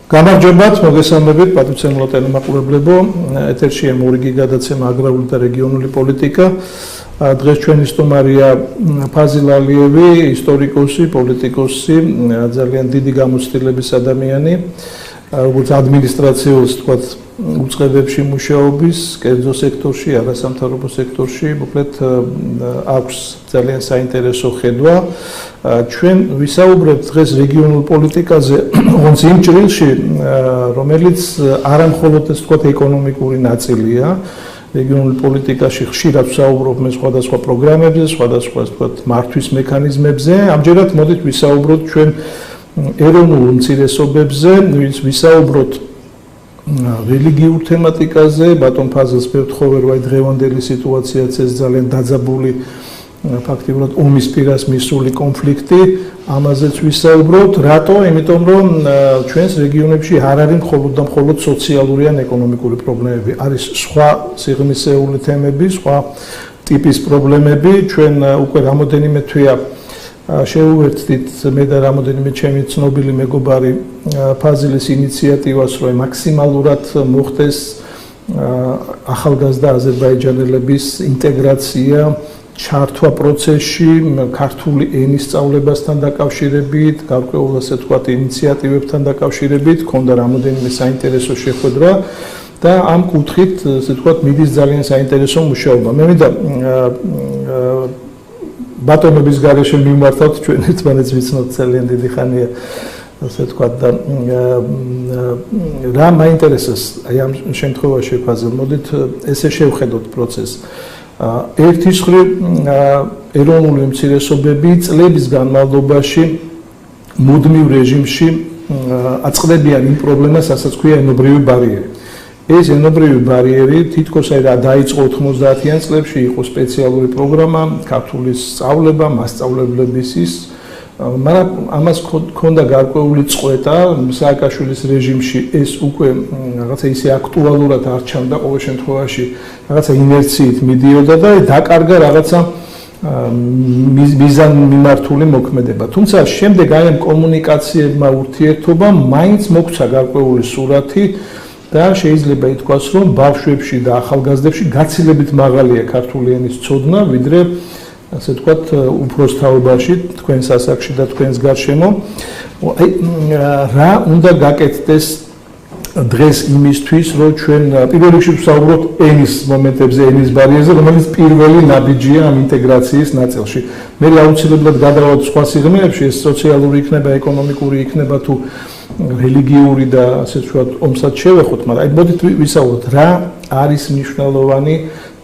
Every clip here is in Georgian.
გამარჯობათ, მოგესალმებით, პატივცემულო ტელემაყურებლებო, ეთერშია მორიგი გადაცემა აგრარული და რეგიონული პოლიტიკა. დღეს ჩვენი სტუმარია ფაზილ ალიევი, ისტორიკოსი, პოლიტიკოსი, ძალიან დიდი გამოცდილების ადამიანი, როგორც ადმინისტრაციულ, თქვათ, უწყებებში მუშაობის, კერძო სექტორში, არასამთავრობო სექტორში, მოკლედ აქვს ძალიან საინტერესო ხედვა. ჩვენ ვისაუბრებთ დღეს რეგიონულ პოლიტიკაზე, ოღონდ იმ ჭრილში, რომელიც არა მხოლოდ ეს თქვათ ეკონომიკური ნაწილია. რეგიონულ პოლიტიკაში ხშირად ვსაუბრობ მე სხვადასხვა პროგრამებზე, სხვადასხვა თქვათ მართვის მექანიზმებზე. ამჯერად მოდით ვისაუბროთ ჩვენ ეროვნულ უმცირესობებზე, ვისაუბროთ რელიგიურ თემატიკაზე, ბატონ ფაზილს მევთხოვე, რომ დღევანდელი სიტუაციაც ეს ძალიან დაძაბული ფაქტიურად ომის პირას მისული კონფლიქტი, ამაზეც ვისაუბროთ. რატო? იმიტომ რომ ჩვენს რეგიონებში არ არის მხოლოდ სოციალური ან ეკონომიკური პრობლემები, არის სხვა სიღრმისეული თემები, სხვა ტიპის პრობლემები. ჩვენ უკვე რამოდენიმე თვეა შეუერთდით მე და რამოდენიმე ჩემი ცნობილი მეგობარი ფაზილის ინიციატივას, რომ მაქსიმალურად მოხდეს ახალგაზრდა აზერბაიჯანელების ინტეგრაცია ჩართვა პროცესში, ქართული ენის სწავლებასთან დაკავშირებით, გარკვეულ ასე ვთქვათ ინიციატივებთან დაკავშირებით, ქონდა რამოდენიმე საინტერესო შეხვედრა და ამ კუთხით, ასე ვთქვათ, მიდის ძალიან საინტერესო მუშაობა. მე მინდა ბატონობის გარეშე მიმართავთ, ჩვენ ერთმანეთს ვიცნობთ ძალიან დიდი ხანია, ასე ვთქვათ და რა მაინტერესებს აი ამ შემთხვევაში ფაზილ, მოდით ესე შევხედოთ პროცესს. ერთის მხრივ ეროვნული უმცირესობები წლების განმავლობაში მუდმივ რეჟიმში აწყდებიან იმ პრობლემას, რასაც ქვია ენობრივი ბარიერი. ეს ენობრივი ბარიერი თითქოს დაიწყო 90-იან წლებში, იყო სპეციალური პროგრამა ქართული სწავლება, მასწავლებლების ის, მაგრამ ამას ქონდა გარკვეული წყვეტა, სააკაშვილის რეჟიმში ეს უკვე რაღაცა ისე აქტუალურად არ ჩანდა, ყოველ შემთხვევაში რაღაცა ინერციით მიდიოდა და დაკარგა რაღაცა მიზანმიმართული მოქმედება. თუმცა შემდეგ აი ამ კომუნიკაციებმა ურთიერთობამ მაინც მოგვცა გარკვეული სურათი და შეიძლება ითქვას, რომ ბავშვებში და ახალგაზრდებში გაცილებით მაღალია ქართული ენის ცოდნა, ვიდრე ასე ვთქვათ, უფროს თაობაში, თქვენს ასაკში და თქვენს გარშემო. აი რა უნდა გაკეთდეს დღეს იმისთვის, რომ ჩვენ პირველ რიგში ვსაუბროთ ენის მომენტებზე, ენის ბარიერზე, რომელიც პირველი ნაბიჯია ამ ინტეგრაციის ნაწილში. მე აუცილებლად გადავალთ სხვა სიღრმეებში, ეს სოციალური იქნება, ეკონომიკური იქნება თუ რელიგიური და ასე ვთქვათ, ომსაც შევეხოთ, მაგრამ აი მოდით ვისაუბროთ, რა არის მნიშვნელოვანი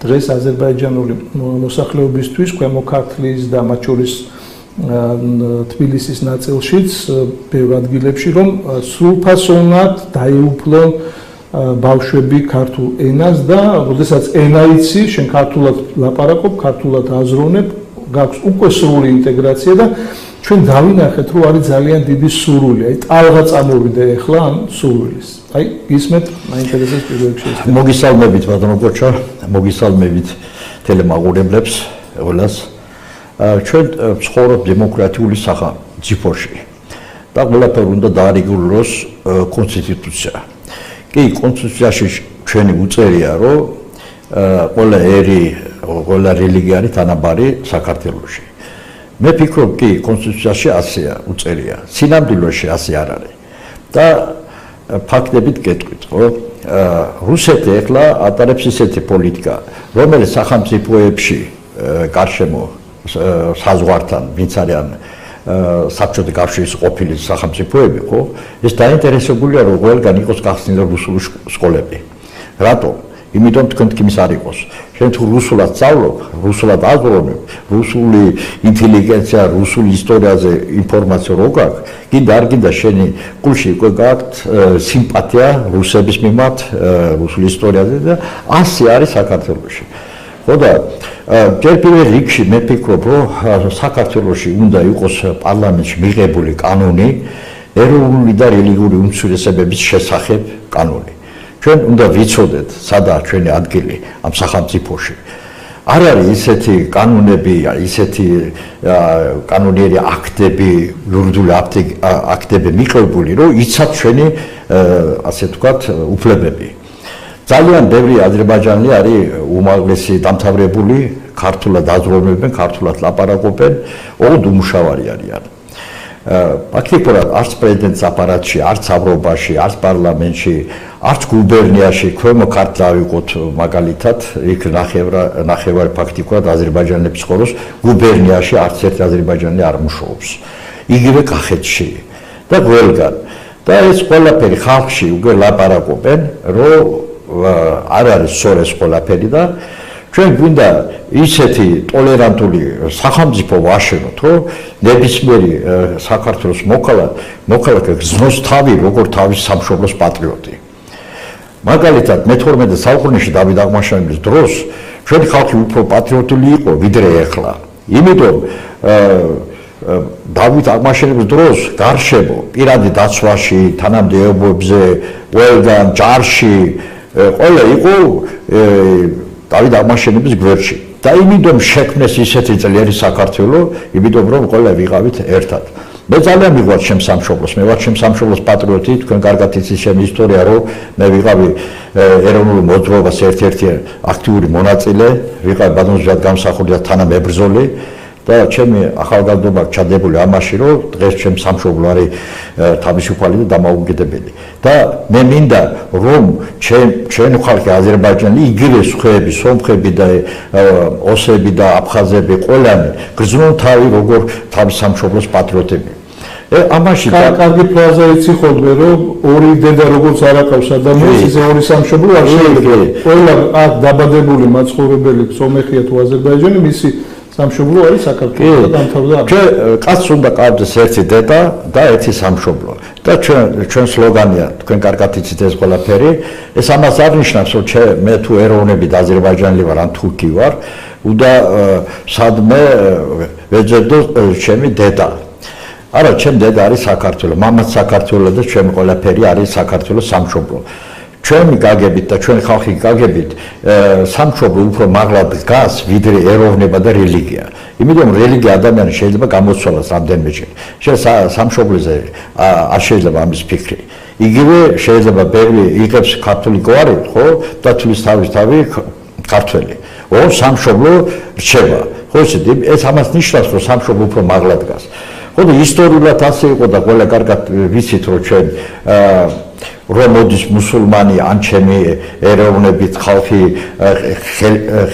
დღეს აზერბაიჯანული მოსახლეობისთვის, ქვემო ქართლის და მათ შორის თბილისის ნაწილშიც, ბევრ ადგილებში, რომ სრულფასოვნად დაეუფლონ ბავშვები ქართულ ენას და როდესაც ენა იცი, შენ ქართულად ლაპარაკობ, ქართულად აზროვნებ, გაქვს უკვე სრული ინტეგრაცია და ჩვენ დავინახეთ, რომ არის ძალიან დიდი სურვილი. აი ტალღა წამოვიდა ახლა ამ სურვილის. აი გისმენთ, მაინტერესებს პირველ რიგში. მოგისალმებით ბატონო კოჩა, მოგისალმებით ტელემაყურებლებს ყველას. ჩვენ ვცხოვრობთ დემოკრატიული სახელმწიფოში და ყველაფერი უნდა დაარეგულიროს კონსტიტუცია. კი, კონსტიტუციაში ჩვენი უწერია, რომ ყველა ერი, ყველა რელიგია არის თანაბარი საქართველოში. მე ფიქრობ, კი, კონსტიტუციაში ასეა უწერია. სინამდვილეში ასე არ არის. და ფაქტებით გეტყვით, ხო? რუსეთი ახლა ატარებს ისეთი პოლიტიკა, რომელიც სახელმწიფოებში გარშემო საზღვართან, ვინც არიან საბჭოთა კავშირის ყოფილი სახელმწიფოები, ხო? ეს დაინტერესებულია, რომ ყველგან იყოს გახსნილი რუსული სკოლები. რატო? იმიტომ თქვენ თქმის არ იყოს. შენ თუ რუსულად სწავლობ, რუსულად აზროვნებ, რუსული ინტელიგენცია, რუსული ისტორიაზე ინფორმაცია რო გაქვს, კიდე არ გინდა შენი გულში უკვე გაქვთ სიმპათია რუსების მიმართ, რუსული ისტორიაზე და ასე არის საქართველოში. ხო და ჯერ პირველ რიგში მე ფიქრობ, რომ საქართველოში უნდა იყოს პარლამენტში მიღებული კანონი ეროვნული და რელიგიური უმცირესობების შესახებ კანონი. ჩვენ უნდა ვიცოდეთ, სადაა ჩვენი ადგილი ამ სახელმწიფოში. არ არის ისეთი კანონები, ისეთი კანონიერი აქტები, იურიდიული აქტები მიღებული, რომ იცათ ჩვენი ასე ვთქვათ, უფლებები. ძალიან ბევრი აზერბაიჯანელი არის უმაღლესი დამთავრებული, ქართულად აზროვნებენ, ქართულად ლაპარაკობენ, ოღონდ უმუშავარი არიან. Ფაქტობრივად არც პრეზიდენტის აპარატში, არც ამრობაში, არც პარლამენტში, არც გუბერნიაში ქვემო ქართლი ვიყოთ მაგალითად, იქ ნახევარი ფაქტობრივად აზერბაიჯანელების ხოროს გუბერნიაში არც ერთი აზერბაიჯანელი არ მუშაობს. იგივე კახეთში და ყველგან. და ეს ყველაფერი ხალხში უკვე ლაპარაკობენ, რომ არ არის სწორ ეს ყველაფერი და ჩვენ გვინდა ისეთი ტოლერანტული სახელმწიფო ვაშენოთ, რომ ნებისმიერი საქართველოს მოქალაქე გზნოს თავი როგორ თავის სამშობლოს პატრიოტი. მაგალითად, მე-12 საუკუნეში დავით აღმაშენებლის დროს ჩვენი ხალხი უფრო პატრიოტული იყო, ვიდრე ეხლა. იმიტომ დავით აღმაშენებლის დროს გარშემო, პირადი დაცვაში, თანამდებობებზე, ყველგან ჯარში ყველა იყო დავით აღმაშენებლის გვერდში. და იმიტომ შექმნეს ისეთი ძლიერი საქართველო, იმიტომ რომ ყველა ვიყავით ერთად. მე ძალიან მიყვარს ჩემს სამშობლოს, მე ვარ ჩემს სამშობლოს პატრიოტი, თქვენ კარგად იცით ჩემი ისტორია, რომ მე ვიყავი ეროვნული მოძრაობის ერთ-ერთი აქტიური მონაწილე, ვიყავი ბატონზეად გამსახურდი და თანამებრძოლი და ჩემი ახალგაზრდობა ჩადებული ამაში, რომ დღეს ჩემს სამშობლო არის თავისუფალი და დამოუკიდებელი. და მე მინდა რომ ჩვენ ხალხი აზერბაიჯანი იგივე სხვები, სომხები და ოსები და აფხაზები ყველანი გრძნონ თავი როგორ თავის სამშობლოს პატრიოტები. ამაში კარგი ფრაზა იცი ხოლმე რომ ორი დედა როგორც არ აკავს ადამიანს, ისე ორი სამშობლო არ შეიძლება. ყველა აქ დაბადებული მაცხოვრებელი სომეხია თუ აზერბაიჯანი, მისი სამშობლო არის საქართველო და დამთავრდა. კაცს უნდა ყავდეს ერთი დედა და ერთი სამშობლო. და ჩვენ სლოგანია, თქვენ კარგად იცით ეს ყველაფერი, ეს ამას არ ნიშნავს, რომ მე თუ ეროვნები და აზერბაიჯანელი ვარ, ან თურქი ვარ, უნდა სადმე ვეძებდო ჩემი დედა. არა, ჩემი დედა არის საქართველო, მამაც საქართველო და ჩემი ყველაფერი არის საქართველოს სამშობლო. ჩვენი გაგებით და ჩვენი ხალხი გაგებით სამშობლო უფრო მაღლად დგას, ვიდრე ეროვნება და რელიგია. იმიტომ რომ რელიგია ადამიანს შეიძლება გამოცვალოს რამდენიმეჯერ. სამშობლოზე არ შეიძლება ამის ფიქრი. იგივე შეიძლება ბევრი იღებს კათოლიკოარი, ხო? და თulis თავი ქართველი. სამშობლო რჩება. ხო ისეთი ეს ამას ნიშნავს, რომ სამშობლო უფრო მაღლად დგას. ხო და ისტორიულად ასე იყო და ყველა კარგად ვიცით, რომ ჩვენ რომ მოდის მუსულმანი ან ჩემი ეროვნებით ხალხი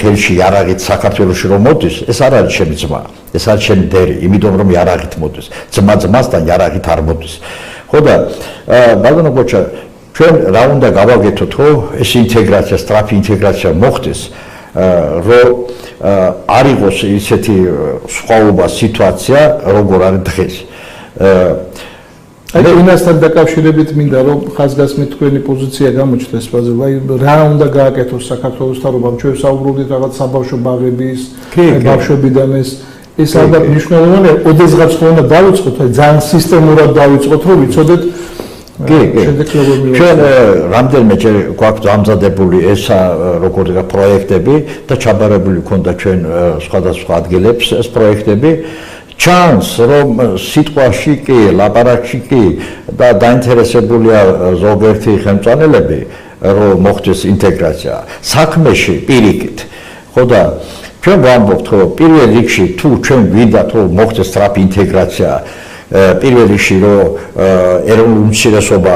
ხელში იარაღით საქართველოში რომ მოდის, ეს არ არის ჩემი ძმა, ეს არის ჩემი დერი, იმიტომ რომ იარაღით მოდის. ძმასთან იარაღით არ მოდის. ხო და ბატონო გოჩა, ჩვენ რა უნდა გავაკეთოთ, რომ ეს ინტეგრაცია, სწრაფი ინტეგრაცია მოხდეს, რომ არ იყოს ისეთი სხვაობა სიტუაცია, როგორ არის დღეს. აი ინასთან დაკავშირებით მინდა რომ ხაზგასმით თქვენი პოზიცია გამოჩნდეს ბაზილ, აი რა უნდა გააკეთოს საქართველოს თავრობამ, ჩვენ საუბრობდით რაღაც საბავშვო ბაღების, ბავშვებიდან ეს ალბათ მნიშვნელოვანია, ოდესღაც ხო უნდა დავიწყოთ, აი ძალიან სისტემურად დავიწყოთ, რომ ვიცოდეთ ჩვენ რამდენიმეჯერ გვაქვს ამზადებული ეს როგორ პროექტები და ჩაბარებული ქონდა ჩვენ სხვადასხვა ადგილებს ეს პროექტები. ჩანს რომ სიტყვაში კი, ლაპარაკში კი და დაინტერესებულია ზოგიერთი ხელმძღვანელები რომ მოხდეს ინტეგრაცია. საქმეში პირიქით. ხო და ჩვენ ვამბობთ რომ პირველ რიგში თუ ჩვენ გვინდათ რომ მოხდეს სწრაფი ინტეგრაცია, პირველ რიგში რომ ეროვნული უმცირესობა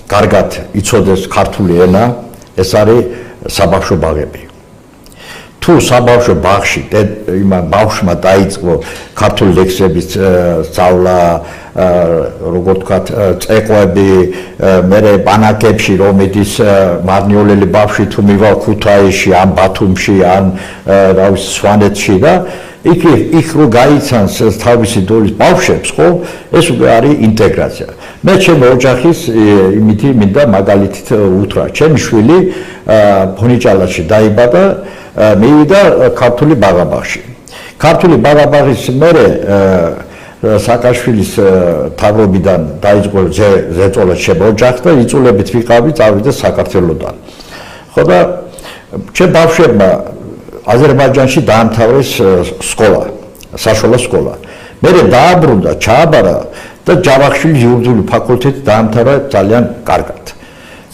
კარგად იცოდეს ქართული ენა, ეს არის საბავშვო ბაღები. თუ საბავშვო ბაღში იმან ბავშვმა დაიწყო ქართული ლექსების სწავლა, როგორ ვთქვათ, წეყვები, მერე ბანაკებში რომ მიდის მარნიოლელი ბავშვი თუ მივა ქუთაისში, ან ბათუმში, ან რა ვიცი სვანეთში და იქ რო გაიცანს თავისი დოლის ბავშვებს, ხო, ეს უკვე არის ინტეგრაცია. მე ჩემი ოჯახის იმითი მინდა მაგალითით უთხრა. ჩემი შვილი ფონიჭალაში დაიბადა, მივიდა ქართული ბაღაბაღში. ქართული ბაღაბაღის მერე სააკაშვილის თავრობიდან დაიწყო ზეწოლა შეება ოჯახს და იწულებით ვიყავი წავიდა საქართველოდან. ხო და ჩემ ბავშვებმა აზერბაიჯანში დაამთავრეს სკოლა, საშუალო სკოლა. მერე დააბრუნდა, ჩააბარა და ჯავახიშვილის იურიდიული ფაკულტეტი დაამთავრა ძალიან კარგად.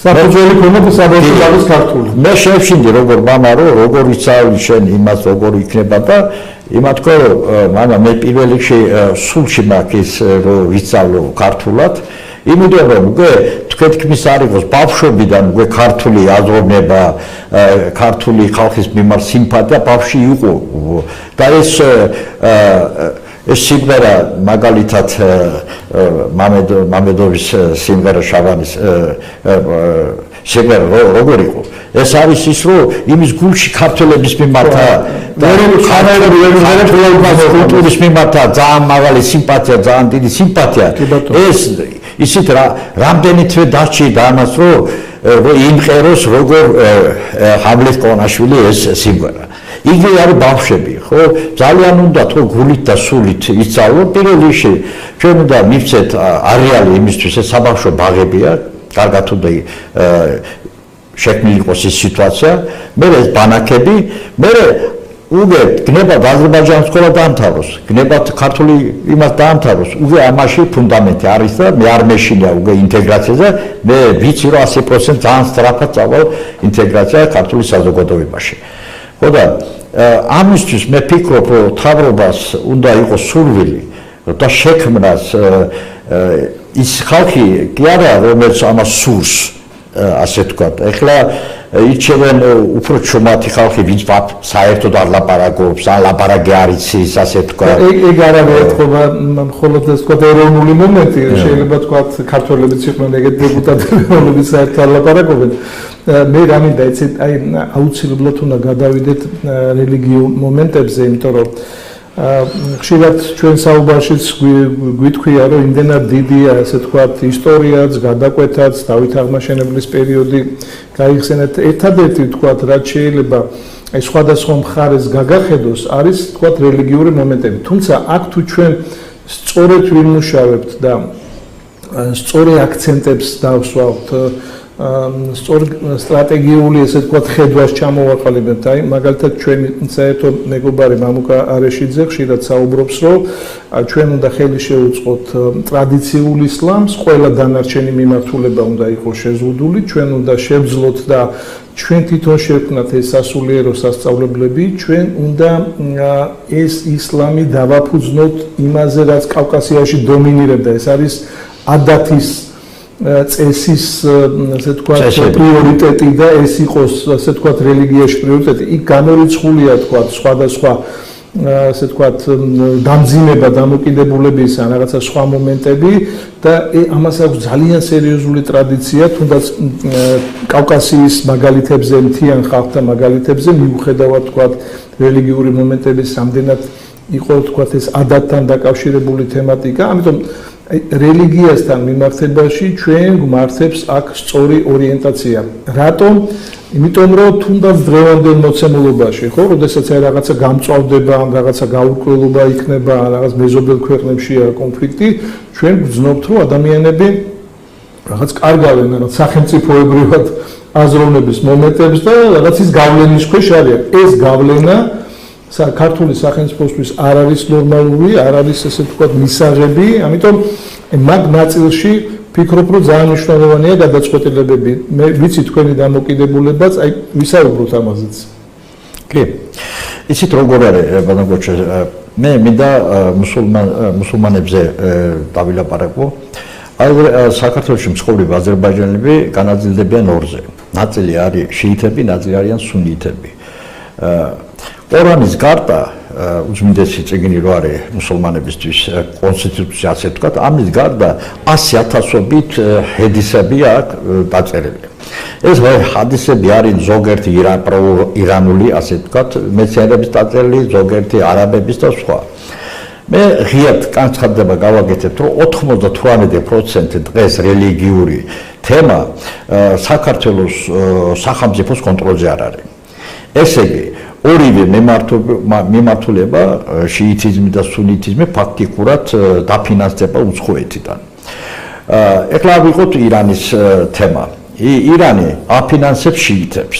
საფუძველი ქონდა საბავშვოების ქართული. მე შევშინდი როგორ მამარო, როგორ იცავი შენ იმას, როგორ იქნება და იმათქო მამა მე პირველ რიგში სულში მაქვს რომ ვიცავლო ქართულად. იმიტომ რომ უკვე თქვენთვის არ იყოს ბავშვობიდან უკვე ქართული აზროვნება, ქართული ხალხის მიმართ სიმპათია ბავშვი იყო და ეს სიმღერა მაგალითად მამედოვის სიმღერა შავანის სიმღერა როგორ იყო ეს არის ის რომ იმის გულში ქართველების მიმართ და კულტურის მიმართ ძალიან მაღალი სიმპათია, ძალიან დიდი სიმპათია ეს ისიც რამდენი თვე დაჭირდა ამას რომ იმყეროს როგორ ჰამლეტ კონაშვილი ეს სიმღერა იგი არის ბავშვები, ხო? ძალიან უნდა თო გულით და სულით იცავლო. პირველ რიგში ჩვენ უნდა მივცეთ არეალი იმისთვის, ეს საბავშვო ბაღებია, კარგად უნდა შექმნილი იყოს ეს სიტუაცია. მერე ეს ბანაკები, მერე უკვე გნებად აზერბაიჯანის სკოლა დაამთავროს, გნებად ქართული იმას დაამთავროს. უკვე ამაში ფუნდამენტი არის და მე არ მეშინია უკვე ინტეგრაციაზე, მე ვიცი რომ 100% ძალიან სწრაფად წავალ ინტეგრაცია ქართული საზოგადოებაში. ხოდა ამისთვის მე ფიქრობ რომ თავრობას უნდა იყოს სურვილი და შექმნას ის ხალხი კი არა რომელიც ამას სურს ასე ვთქვათ. ეხლა ირჩევენ უფრო ჩუმათი ხალხი ვინც საერთოდ არ ლაპარაკობს, ან ლაპარაკი არ იცის ასე ვთქვათ. ეგ არ არის ეთქობა მხოლოდ ეს თქვა ეროვნული მომენტი, შეიძლება თქვათ ქართველებიც იყვნენ ეგეთ დეპუტატები, რომლებიც საერთოდ არ ლაპარაკობენ. მე რა მინდა იცით, აი აუცილებლად უნდა გადავიდეთ რელიგიურ მომენტებზე, იმიტომ რომ ხშირად ჩვენ საუბარშიც გვითქვია რომ იმდენად დიდია ასე თქვათ ისტორიაც, გადაკვეთაც, დავით აღმაშენებლის პერიოდი გაიხსენეთ. ერთადერთი თქვათ რაც შეიძლება აი სხვადასხვა მხარეს გაგახედოს არის თქვათ რელიგიური მომენტები. თუმცა აქ თუ ჩვენ სწორედ ვიმუშავებთ და სწორი აქცენტებს დავსვავთ სწორ სტრატეგიული ესე ვთქვათ ხედვას ჩამოვაყალიბებთ. აი მაგალითად ჩვენი საერთო მეგობარი მამუკა არეშიძე ხშირად საუბრობს რომ ჩვენ უნდა ხელი შევუწყოთ ტრადიციულ ისლამს, ყველა დანარჩენი მიმართულება უნდა იყოს შეზღუდული, ჩვენ უნდა შევძლოთ და ჩვენ თვითონ შევქმნათ ეს სასულიერო სასწავლებლები, ჩვენ უნდა ეს ისლამი დავაფუძნოთ იმაზე რაც კავკასიაში დომინირებდა, ეს არის ადათის წესის ასე ვთქვათ პრიორიტეტი და ეს იყოს ასე ვთქვათ რელიგიაში პრიორიტეტი. იქ გამორიცხულია ვთქვათ სხვადასხვა ასე ვთქვათ დამძიმება დამოკიდებულების ან რაღაცა სხვა მომენტები და ამას აქვს ძალიან სერიოზული ტრადიცია, თუნდაც კავკასიის მაგალითებზე, მთიან ხალხთა მაგალითებზე მიუხედავად ვთქვათ რელიგიური მომენტების რამდენად იყო ვთქვათ ეს ადათთან დაკავშირებული თემატიკა, ამიტომ რელიგიასთან მიმართებაში ჩვენ გვმართებს აქ სწორი ორიენტაცია. რატომ? იმიტომ რომ თუნდაც დღევანდელ მოცემულობაში, ხო, როდესაც აი რაღაცა გამწვავდება, რაღაცა გაურკვევლობა იქნება, რაღაც მეზობელ ქვეყნებშია კონფლიქტი, ჩვენ ვგრძნობთ, რომ ადამიანები რაღაც კარგავენ, რაღაც სახელმწიფოებრივად აზროვნების მომენტებს და რაღაც ის გავლენის ქვეშ არიან. ეს გავლენა ქართული სახელმწიფოსთვის არ არის ნორმალური, არ არის ესე ვთქვათ მისაღები, ამიტომ მაგ ნაწილში ფიქრობ რომ ძალიან მნიშვნელოვანია გადაწყვეტილებები. მე ვიცი თქვენი დამოკიდებულებაც, აი ვისაუბროთ ამაზეც. კი. იცით როგორ არის ბანაკოჩა, მე მინდა მუსულმანებზე დავილაპარაკო. საქართველოში მცხოვრები აზერბაიჯანელები განაწილდებიან ორზე. ნაწილი არის შიიტები, ნაწილი არიან სუნიტები. ყორანის გარდა უძმინდესი წიგნი რო არის მუსულმანებისთვის კონსტიტუცია ასე ვთქვათ, ამის გარდა 100,000-ობით ჰედისები აქვს დაწერილი. ეს ჰადისები არის ზოგიერთი ირანული ასე ვთქვათ, მეცნიერების დაწერილი, ზოგიერთი არაბების და სხვა. მე ღიად განცხადება გავაკეთებ, რომ 98% დღეს რელიგიური თემა საქართველოს სახელმწიფოს კონტროლზე არ არის. ესე იგი ორივე მიმართულება შიიტიზმი და სუნიტიზმი ფაქტიკურად დაფინანსდება უცხოეთიდან. ეხლა ვიყოთ ირანის თემა. ირანი აფინანსებს შიიტებს.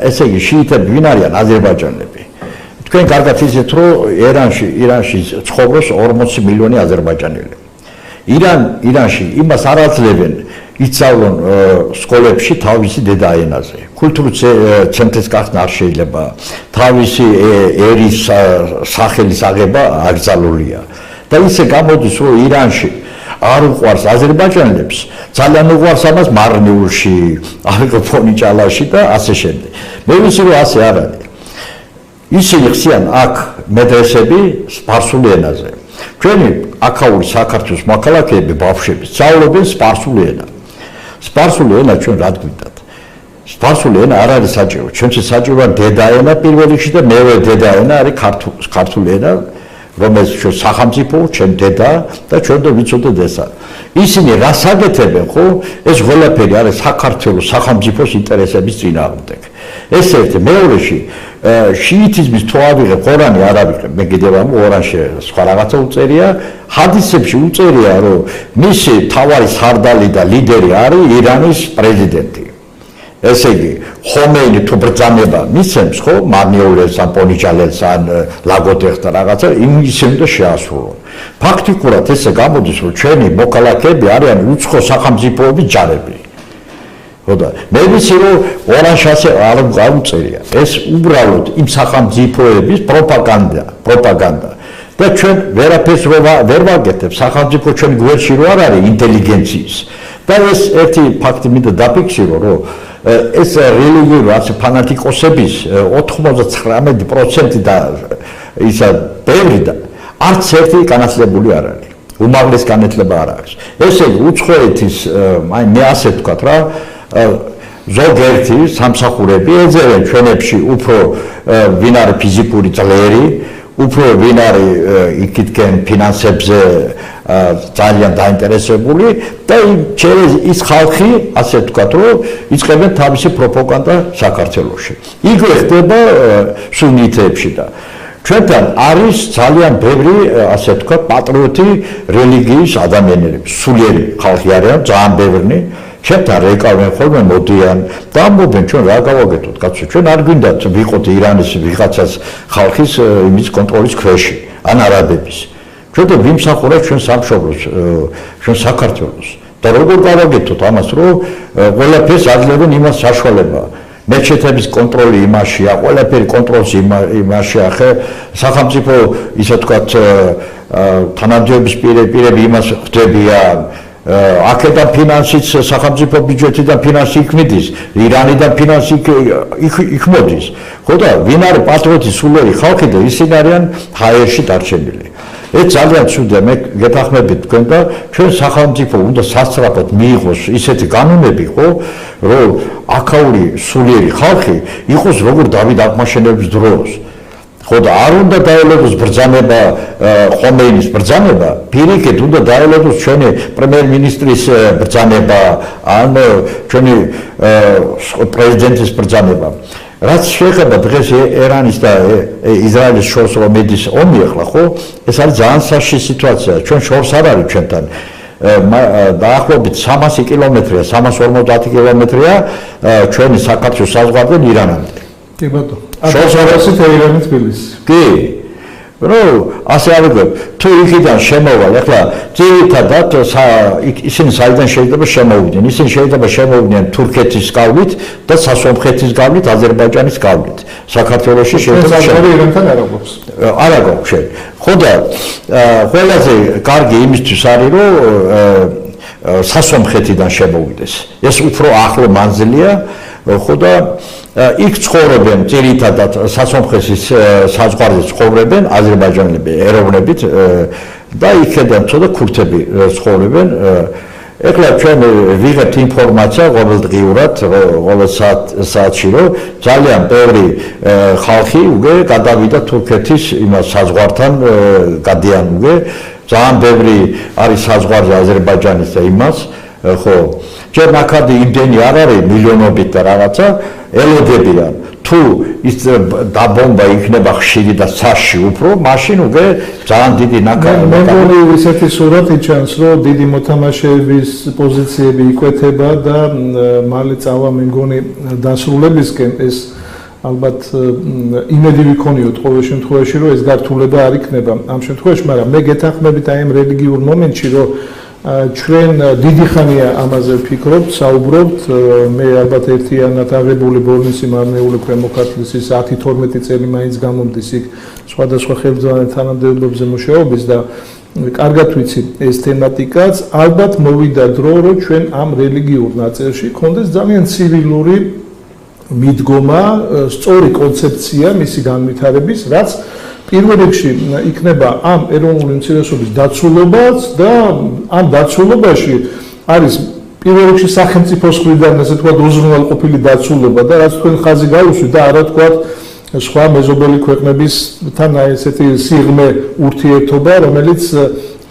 ესე იგი შიიტები ვინ არიან? აზერბაიჯანელები. თქვენ კარგად იცით, რომ ირანში ცხოვრობს 40 მილიონი აზერბაიჯანელი. ირანში იმას არ აძლევენ იცავლონ სკოლებში თავისი დედა ენაზე. კულტურის ცენტრის გახსნა არ შეიძლება. თავისი ერის სახელის აღება აკრძალულია. და ისე გამოდის, რომ ირანში არ უყვარს აზერბაიჯანელებს, ძალიან უყვარს ამას მარნიულში, ავიღოფონიჭალაში და ასე შემდეგ. მე ვიცი, რომ ასე არ არის. ისინი ხსიან აქ მედრესები სპარსულ ენაზე. ჩვენი აქაური საქართველოს მოქალაქეები ბავშვები სწავლობენ სპარსულ ენას. სპარსული ენა ჩვენ რა გვინდათ? სპარსული ენა არ არის საჭირო. ჩვენთვის საჭიროა დედა ენა პირველ რიგში და მეორე დედა ენა არის ქართული ენა, რომელიც ჩვენ სახელმწიფო, ჩვენ დედა და ჩვენ და ვიცოდეთ ესა. ისინი რას აკეთებენ, ხო? ეს ყველაფერი არის საქართველოს სახელმწიფოს ინტერესების წინააღმდეგ. ეს ერთი, მეორეში შიიტიზმის თუ ავიღებ, ყორანი არ ავიღებ, მე კიდევ ამ ყორანში სხვა რაღაცა უწერია, ჰადისებში უწერია, რომ მისი თავარი სარდალი და ლიდერი არის ირანის პრეზიდენტი. ესე იგი, ხომეინი თუ ბრძანება მისცემს, ხო, მარნიულებს ან პონიჭალებს ან ლაგოდეხს და რაღაცა, ისინი უნდა შეასრულონ. ფაქტიკურად ესე გამოდის, რომ ჩვენი მოქალაქეები არიან უცხო სახელმწიფოების ჯარები. ხოდა, მე ვიცი, რომ ორანშას არ გაუწერია. ეს უბრალოდ იმ სახელმწიფოების პროპაგანდა. და ჩვენ ვერაფერს ვერ ვაკეთებ, სახელმწიფო ჩვენ გვერდში რო არ არის ინტელიგენციის. და ეს ერთი ფაქტი მინდა დაფიქსირო, რომ ეს რელიგიური ფანატიკოსების 99% და ისა ბევრი და არც ერთი განათლებული არ არის. უმაღლეს განათლება არ აქვს. ესე იგი, უცხოეთის, მე ასე ვთქვათ რა, ზოგიერთი სამსახურები ეძებენ ჩვენებში უფრო ვინ არის ფიზიკური ძლერი, უფრო ვინ არის იქითკენ ფინანსებზე ძალიან დაინტერესებული და ის ხალხი, ასე ვთქვათ, რომ იწყებენ თავისი პროპაგანდა საქართველოში. იგივე ხდება სუნიტებში და ჩვენთან არის ძალიან ბევრი, ასე ვთქვათ, პატრიოტი რელიგიის ადამიანები, სულიერი ხალხი არიან, ძალიან ბევრი. ჩვენთან რეკავენ ხოლმე მოდიან და ამბობენ ჩვენ რა გავაკეთოთ, კაცო, ჩვენ არ გვინდათ ვიყოთ ირანის ვიღაცას ხალხის იმის კონტროლის ქვეში, ან არაბების. ჩვენ და ვიმსახურებთ ჩვენ სამშობლოს, ჩვენ საქართველოს. და როგორ გავაკეთოთ ამას, რომ ყველაფერს აძლევენ იმას საშუალება. მეჩეთების კონტროლი იმაშია, ყველაფერი კონტროლს იმაშია, ხე სახელმწიფო, ისე ვთქვათ, თანამდებობის პირები იმას ხდებიან. აქედან ფინანსიც სახელმწიფო ბიუჯეტიდან ფინანსი იქმნის, ირანიდან ფინანსი იქ მოდის. ხო და ვინ არის პატრიოტი სულიერი ხალხი და ისინი არიან ჰაერში დარჩენილი. ეს ძალიან ცუდია, მე გეთანხმებით თქვენ და ჩვენ სახელმწიფო უნდა სასწრაფოდ მიიღოს ისეთი კანონები, ხო, რომ აქაური სულიერი ხალხი იყოს როგორ დავით აღმაშენების დროს. ხო და არ უნდა დაელოდოს ბრძანება, ხომეინის ბრძანება, პირიქით უნდა დაელოდოს ჩვენი პრემიერ-მინისტრის ბრძანება, ან ჩვენი პრეზიდენტის ბრძანება. რაც შეეხება დღეს ირანის და ისრაელის შორს რომ მედის ომი ახლა, ხო? ეს არის ძალიან საშიში სიტუაცია. ჩვენ შორს არ არის ჩვენთან. დაახლოებით 300 კილომეტრია, 350 კილომეტრია ჩვენი საქართველოს საზღვარიდან ირანამდე. კი ბატონო. შორს არის თეირანი თბილისი. კი. რო ასე ავიღებ, თუ იქიდან შემოვალ, ახლა ძირითადად ისინი საიდან შეიძლება შემოვიდნენ? ისინი შეიძლება შემოვიდნენ თურქეთის გავლით და სასომხეთის გავლით, აზერბაიჯანის გავლით. საქართველოში შეიძლება ირანთან არ აქვს. არ აქვს შენ. ხო და ყველაზე კარგი იმისთვის არის, რომ სასომხეთიდან შემოვიდეს. ეს უფრო ახლო მანძილია, ხო და იქ ცხოვრობენ ძირითადად სასომხეთის საზღვარზე ცხოვრობენ აზერბაიჯანელები ეროვნებით და იქედან ცოტა ქურთები ცხოვრობენ. ეხლა ჩვენ ვიღებთ ინფორმაცია ყოველდღიურად, ყოველ საათში, რომ ძალიან ბევრი ხალხი უკვე გადავიდა თურქეთის იმას საზღვართან გადიან უკვე ძალიან ბევრი არის საზღვარზე აზერბაიჯანის და იმას ხო ჯერ ნაკადი იმდენი არ არის მილიონობით და რაღაცა ელოდებიან თუ ის დაბომბა იქნება ხშირი და საში უფრო მაშინ უკვე ძალიან დიდი ნაკადი მე მგონი ისეთი სურათი ჩანს რომ დიდი მოთამაშეების პოზიციები იკვეთება და მალე წავა მე მგონი დასრულებისკენ ეს ალბათ იმედი ვიქონიოთ ყოველ შემთხვევაში რომ ეს გართულება არ იქნება ამ შემთხვევაში მაგრამ მე გეთანხმებით აი ამ რელიგიურ მომენტში რომ ჩვენ დიდი ხანია ამაზე ვფიქრობთ, საუბრობთ, მე ალბათ ერთიანად აღებული ბორნისი მარნეული ქვემოქართლის ის 10-12 წელი მაინც გამომდის იქ სხვადასხვა ხელმძღვანელთა თანამდებობებზე მუშაობის და კარგად ვიცი ეს თემატიკაც, ალბათ მოვიდა დრო, რომ ჩვენ ამ რელიგიურ ნაწილში გქონდეს ძალიან ცივილური მიდგომა, სწორი კონცეფცია მისი განვითარების, რაც პირველ რიგში იქნება ამ ეროვნული უმცირესობის დაცულობაც და ამ დაცულობაში არის პირველ რიგში სახელმწიფოს მხრიდან ასე თქვა უზრუნველყოფილი დაცულობა და რაც თქვენ ხაზი გაუსვით და არა თქვა სხვა მეზობელი ქვეყნებისთან აი ესეთი სიღრმე ურთიერთობა რომელიც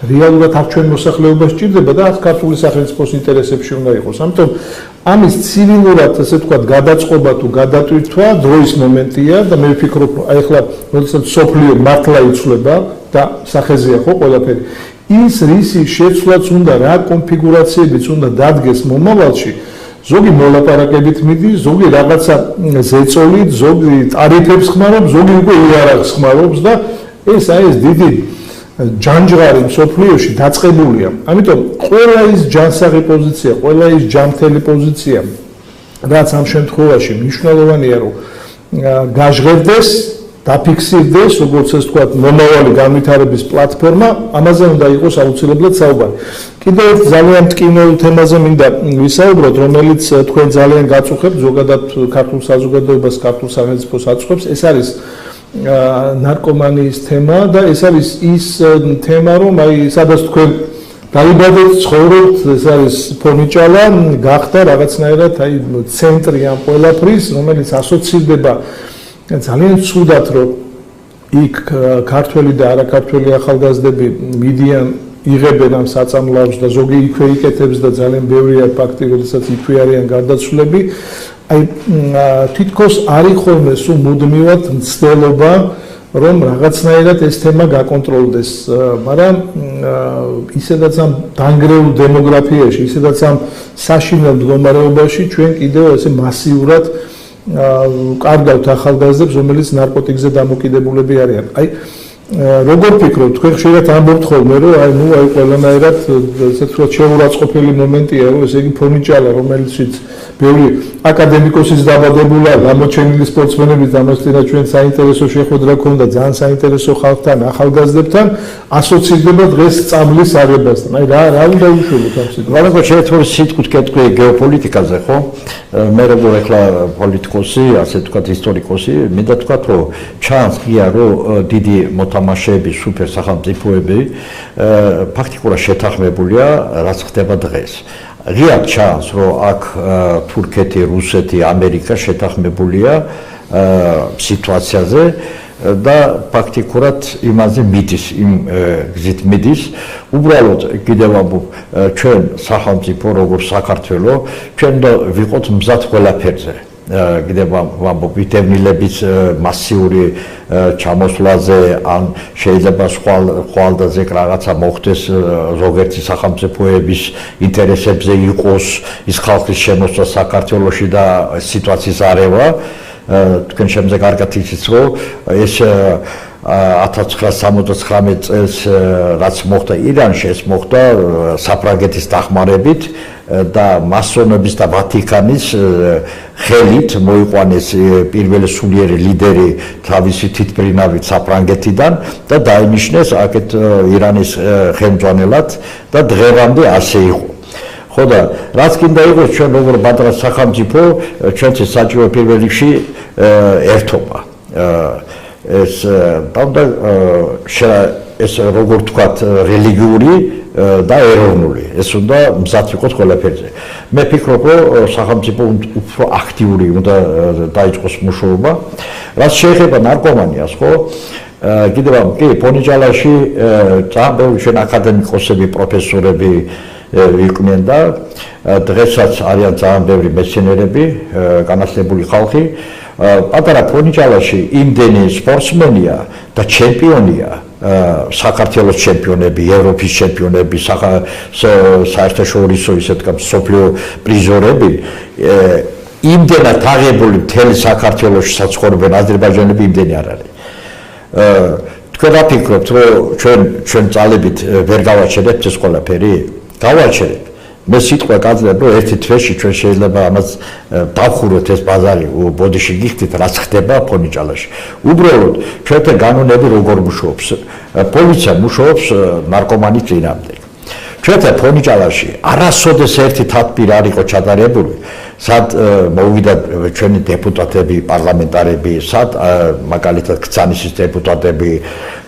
რეალურად აქ ჩვენ მოსახლეობას ჭირდება და აქ ქართული სახელმწიფოს ინტერესებში უნდა იყოს. ამიტომ ამის ცივილურად ასე ვთქვათ გადაწყობა თუ გადატვირთვა დროის მომენტია და მე ვფიქრობ აი ახლა როდესაც სოფლიო მართლა იცვლება და სახეზეა ხო ყველაფერი ის რისი შეცვლაც უნდა რა კონფიგურაციებიც უნდა დადგეს მომავალში ზოგი მოლაპარაკებით მიდის ზოგი რაღაცა ზეწოლით ზოგი ტარიფებს ხმარობს ზოგი უკვე იარაღს ხმარობს და ეს დიდი ჯანჯღარი მსოფლიოში დაწყებულია. ამიტომ ყველა ის ჯანსაღი პოზიცია, ყველა ის ჯანმრთელი პოზიცია, რაც ამ შემთხვევაში მნიშვნელოვანია, რომ გაჟღერდეს, დაფიქსირდეს, როგორც ეს თქვა, მომავალი განვითარების პლატფორმა, ამაზე უნდა იყოს აუცილებლად საუბარი. კიდევ ერთ ძალიან მტკივნეულ თემაზე მინდა ვისაუბროთ, რომელიც თქვენ ძალიან გაწუხებთ ზოგადად ქართულ საზოგადოებას, ქართულ სახელმწიფოს აწუხებს, ეს არის ნარკომანიის თემა და ეს არის ის თემა რომ აი სადაც თქვენ დაიბადეთ ცხოვრობთ ეს არის ფონიჭალა გახდა რაღაცნაირად აი ცენტრი ამ ყველაფრის რომელიც ასოცირდება ძალიან ცუდად რომ იქ ქართველი და არაქართველი ახალგაზრდები მიდიან იღებენ ამ საწამლავს და ზოგი იქვე იკეთებს და ძალიან ბევრია ფაქტი როდესაც იქვე არიან გარდაცვლები აი თითქოს არის ხოლმე სულ მუდმივად მცდელობა რომ რაღაცნაირად ეს თემა გაკონტროლდეს მაგრამ ისედაც ამ დანგრეულ დემოგრაფიაში ისედაც ამ საშინელ მდგომარეობაში ჩვენ კიდევ ესე მასიურად კარგავთ ახალგაზრდებს რომელიც ნარკოტიკზე დამოკიდებულები არიან აი როგორ ფიქრობთ თქვენ ხშირად ამბობთ ხოლმე რომ აი ნუ აი ყველანაირად ესე ვთქვათ შეურაცხყოფელი მომენტია რომ ესე იგი ფონიჭალა რომელშიც ბევრი აკადემიკოსის დაბადებულა გამოჩენილი სპორტსმენების დამოსტინა ჩვენ საინტერესო შეხვედრა ქონდა ძალიან საინტერესო ხალხთან ახალგაზრდებთან ასოცირდება დღეს სწავლის აღებასთან აი რა უნდა უშუალოდ ამ სიტყვას მაგრამ შეიძლება სიტყვით კეთრი გეოპოლიტიკაზე ხო მე როგორ ახლა პოლიტიკოსი ასე ვთქვათ ისტორიკოსი მინდა ვთქვათ რომ ჩანს ღია რომ დიდი მოთამაშეები სუპერ სახელმწიფოები ფაქტიკურად შეთანხმებულია რაც ხდება დღეს ღიად ჩანს რომ აქ თურქეთი, რუსეთი, ამერიკა შეთანხმებულია სიტუაციაზე და ფაქტიკურად იმაზე მიდის, იმ გზით მიდის. უბრალოდ კიდევ ამბობ, ჩვენ სახელმწიფო როგორც საქართველო, ჩვენ ვიყოთ მზად ყველაფერზე. კიდევ ამბობ, ვიტევნილების მასიური ჩამოსვლაზე ან შეიძლება ხვალდაზე რაღაცა მოხდეს ზოგიერთი სახელმწიფოების ინტერესებზე იყოს ის ხალხის შემოსვლა საქართველოში და სიტუაციის არევა თქვენ შემზე კარგად იცით რომ ეს 1979 წელს რაც მოხდა ირანში ეს მოხდა საფრანგეთის დახმარებით და მასონების და ვატიკანის ხელით მოიყვანეს პირველი სულიერი ლიდერი თავისი თვითმფრინავით საფრანგეთიდან და დაინიშნეს აქეთ ირანის ხელმძღვანელად და დღევანდე ასე იყო. ხო და რაც კიდე იყოს ჩვენ როგორ ბადრას სახელმწიფო ჩვენთვის საჭირო პირველ რიგში ერთობა. ეს და ეს როგორ თქვათ რელიგიური და ეროვნული ეს უნდა მზად იყოს ყველაფერზე. მე ვფიქრობ რომ სახელმწიფო უფრო აქტიური უნდა დაიწყოს მუშაობა. რაც შეეხება ნარკომანიას ხო კიდევ კი ფონიჭალაში ძალიან ბევრი ჩვენ აკადემიკოსები პროფესორები იყვნენ და დღესაც არიან ძალიან ბევრი მეცნიერები, განათლებული ხალხი. პატარა ფონიჭალაში იმდენი სპორტსმენია და ჩემპიონია, საქართველოს ჩემპიონები, ევროპის ჩემპიონები, საერთაშორისო ისე თქვა მსოფლიო პრიზორები, იმდენად აღებული მთელი საქართველოში საცხოვრებენ აზერბაიჯანელები იმდენი არ არის. თქვენ რა ფიქრობთ, რომ ჩვენ ძალებით ვერ გავაჩერებთ ეს ყველაფერი? გავაჩერებთ. მე სიტყვა გაძლევ, რომ ერთი თვეში ჩვენ შეიძლება ამას დავხუროთ ეს ბაზარი, ბოდიში გიხდით, რაც ხდება ფონიჭალაში. უბრალოდ ჩვენთან განონები როგორ მუშაობს? პოლიცია მუშაობს ნარკომანის წინააღმდეგ. ჩვენთან ფონიჭალაში არასოდეს ერთი თათბირი არ იყო ჩატარებული, სად მოვიდა ჩვენი დეპუტატები, პარლამენტარები, სად მაგალითად ქცანისის დეპუტატები,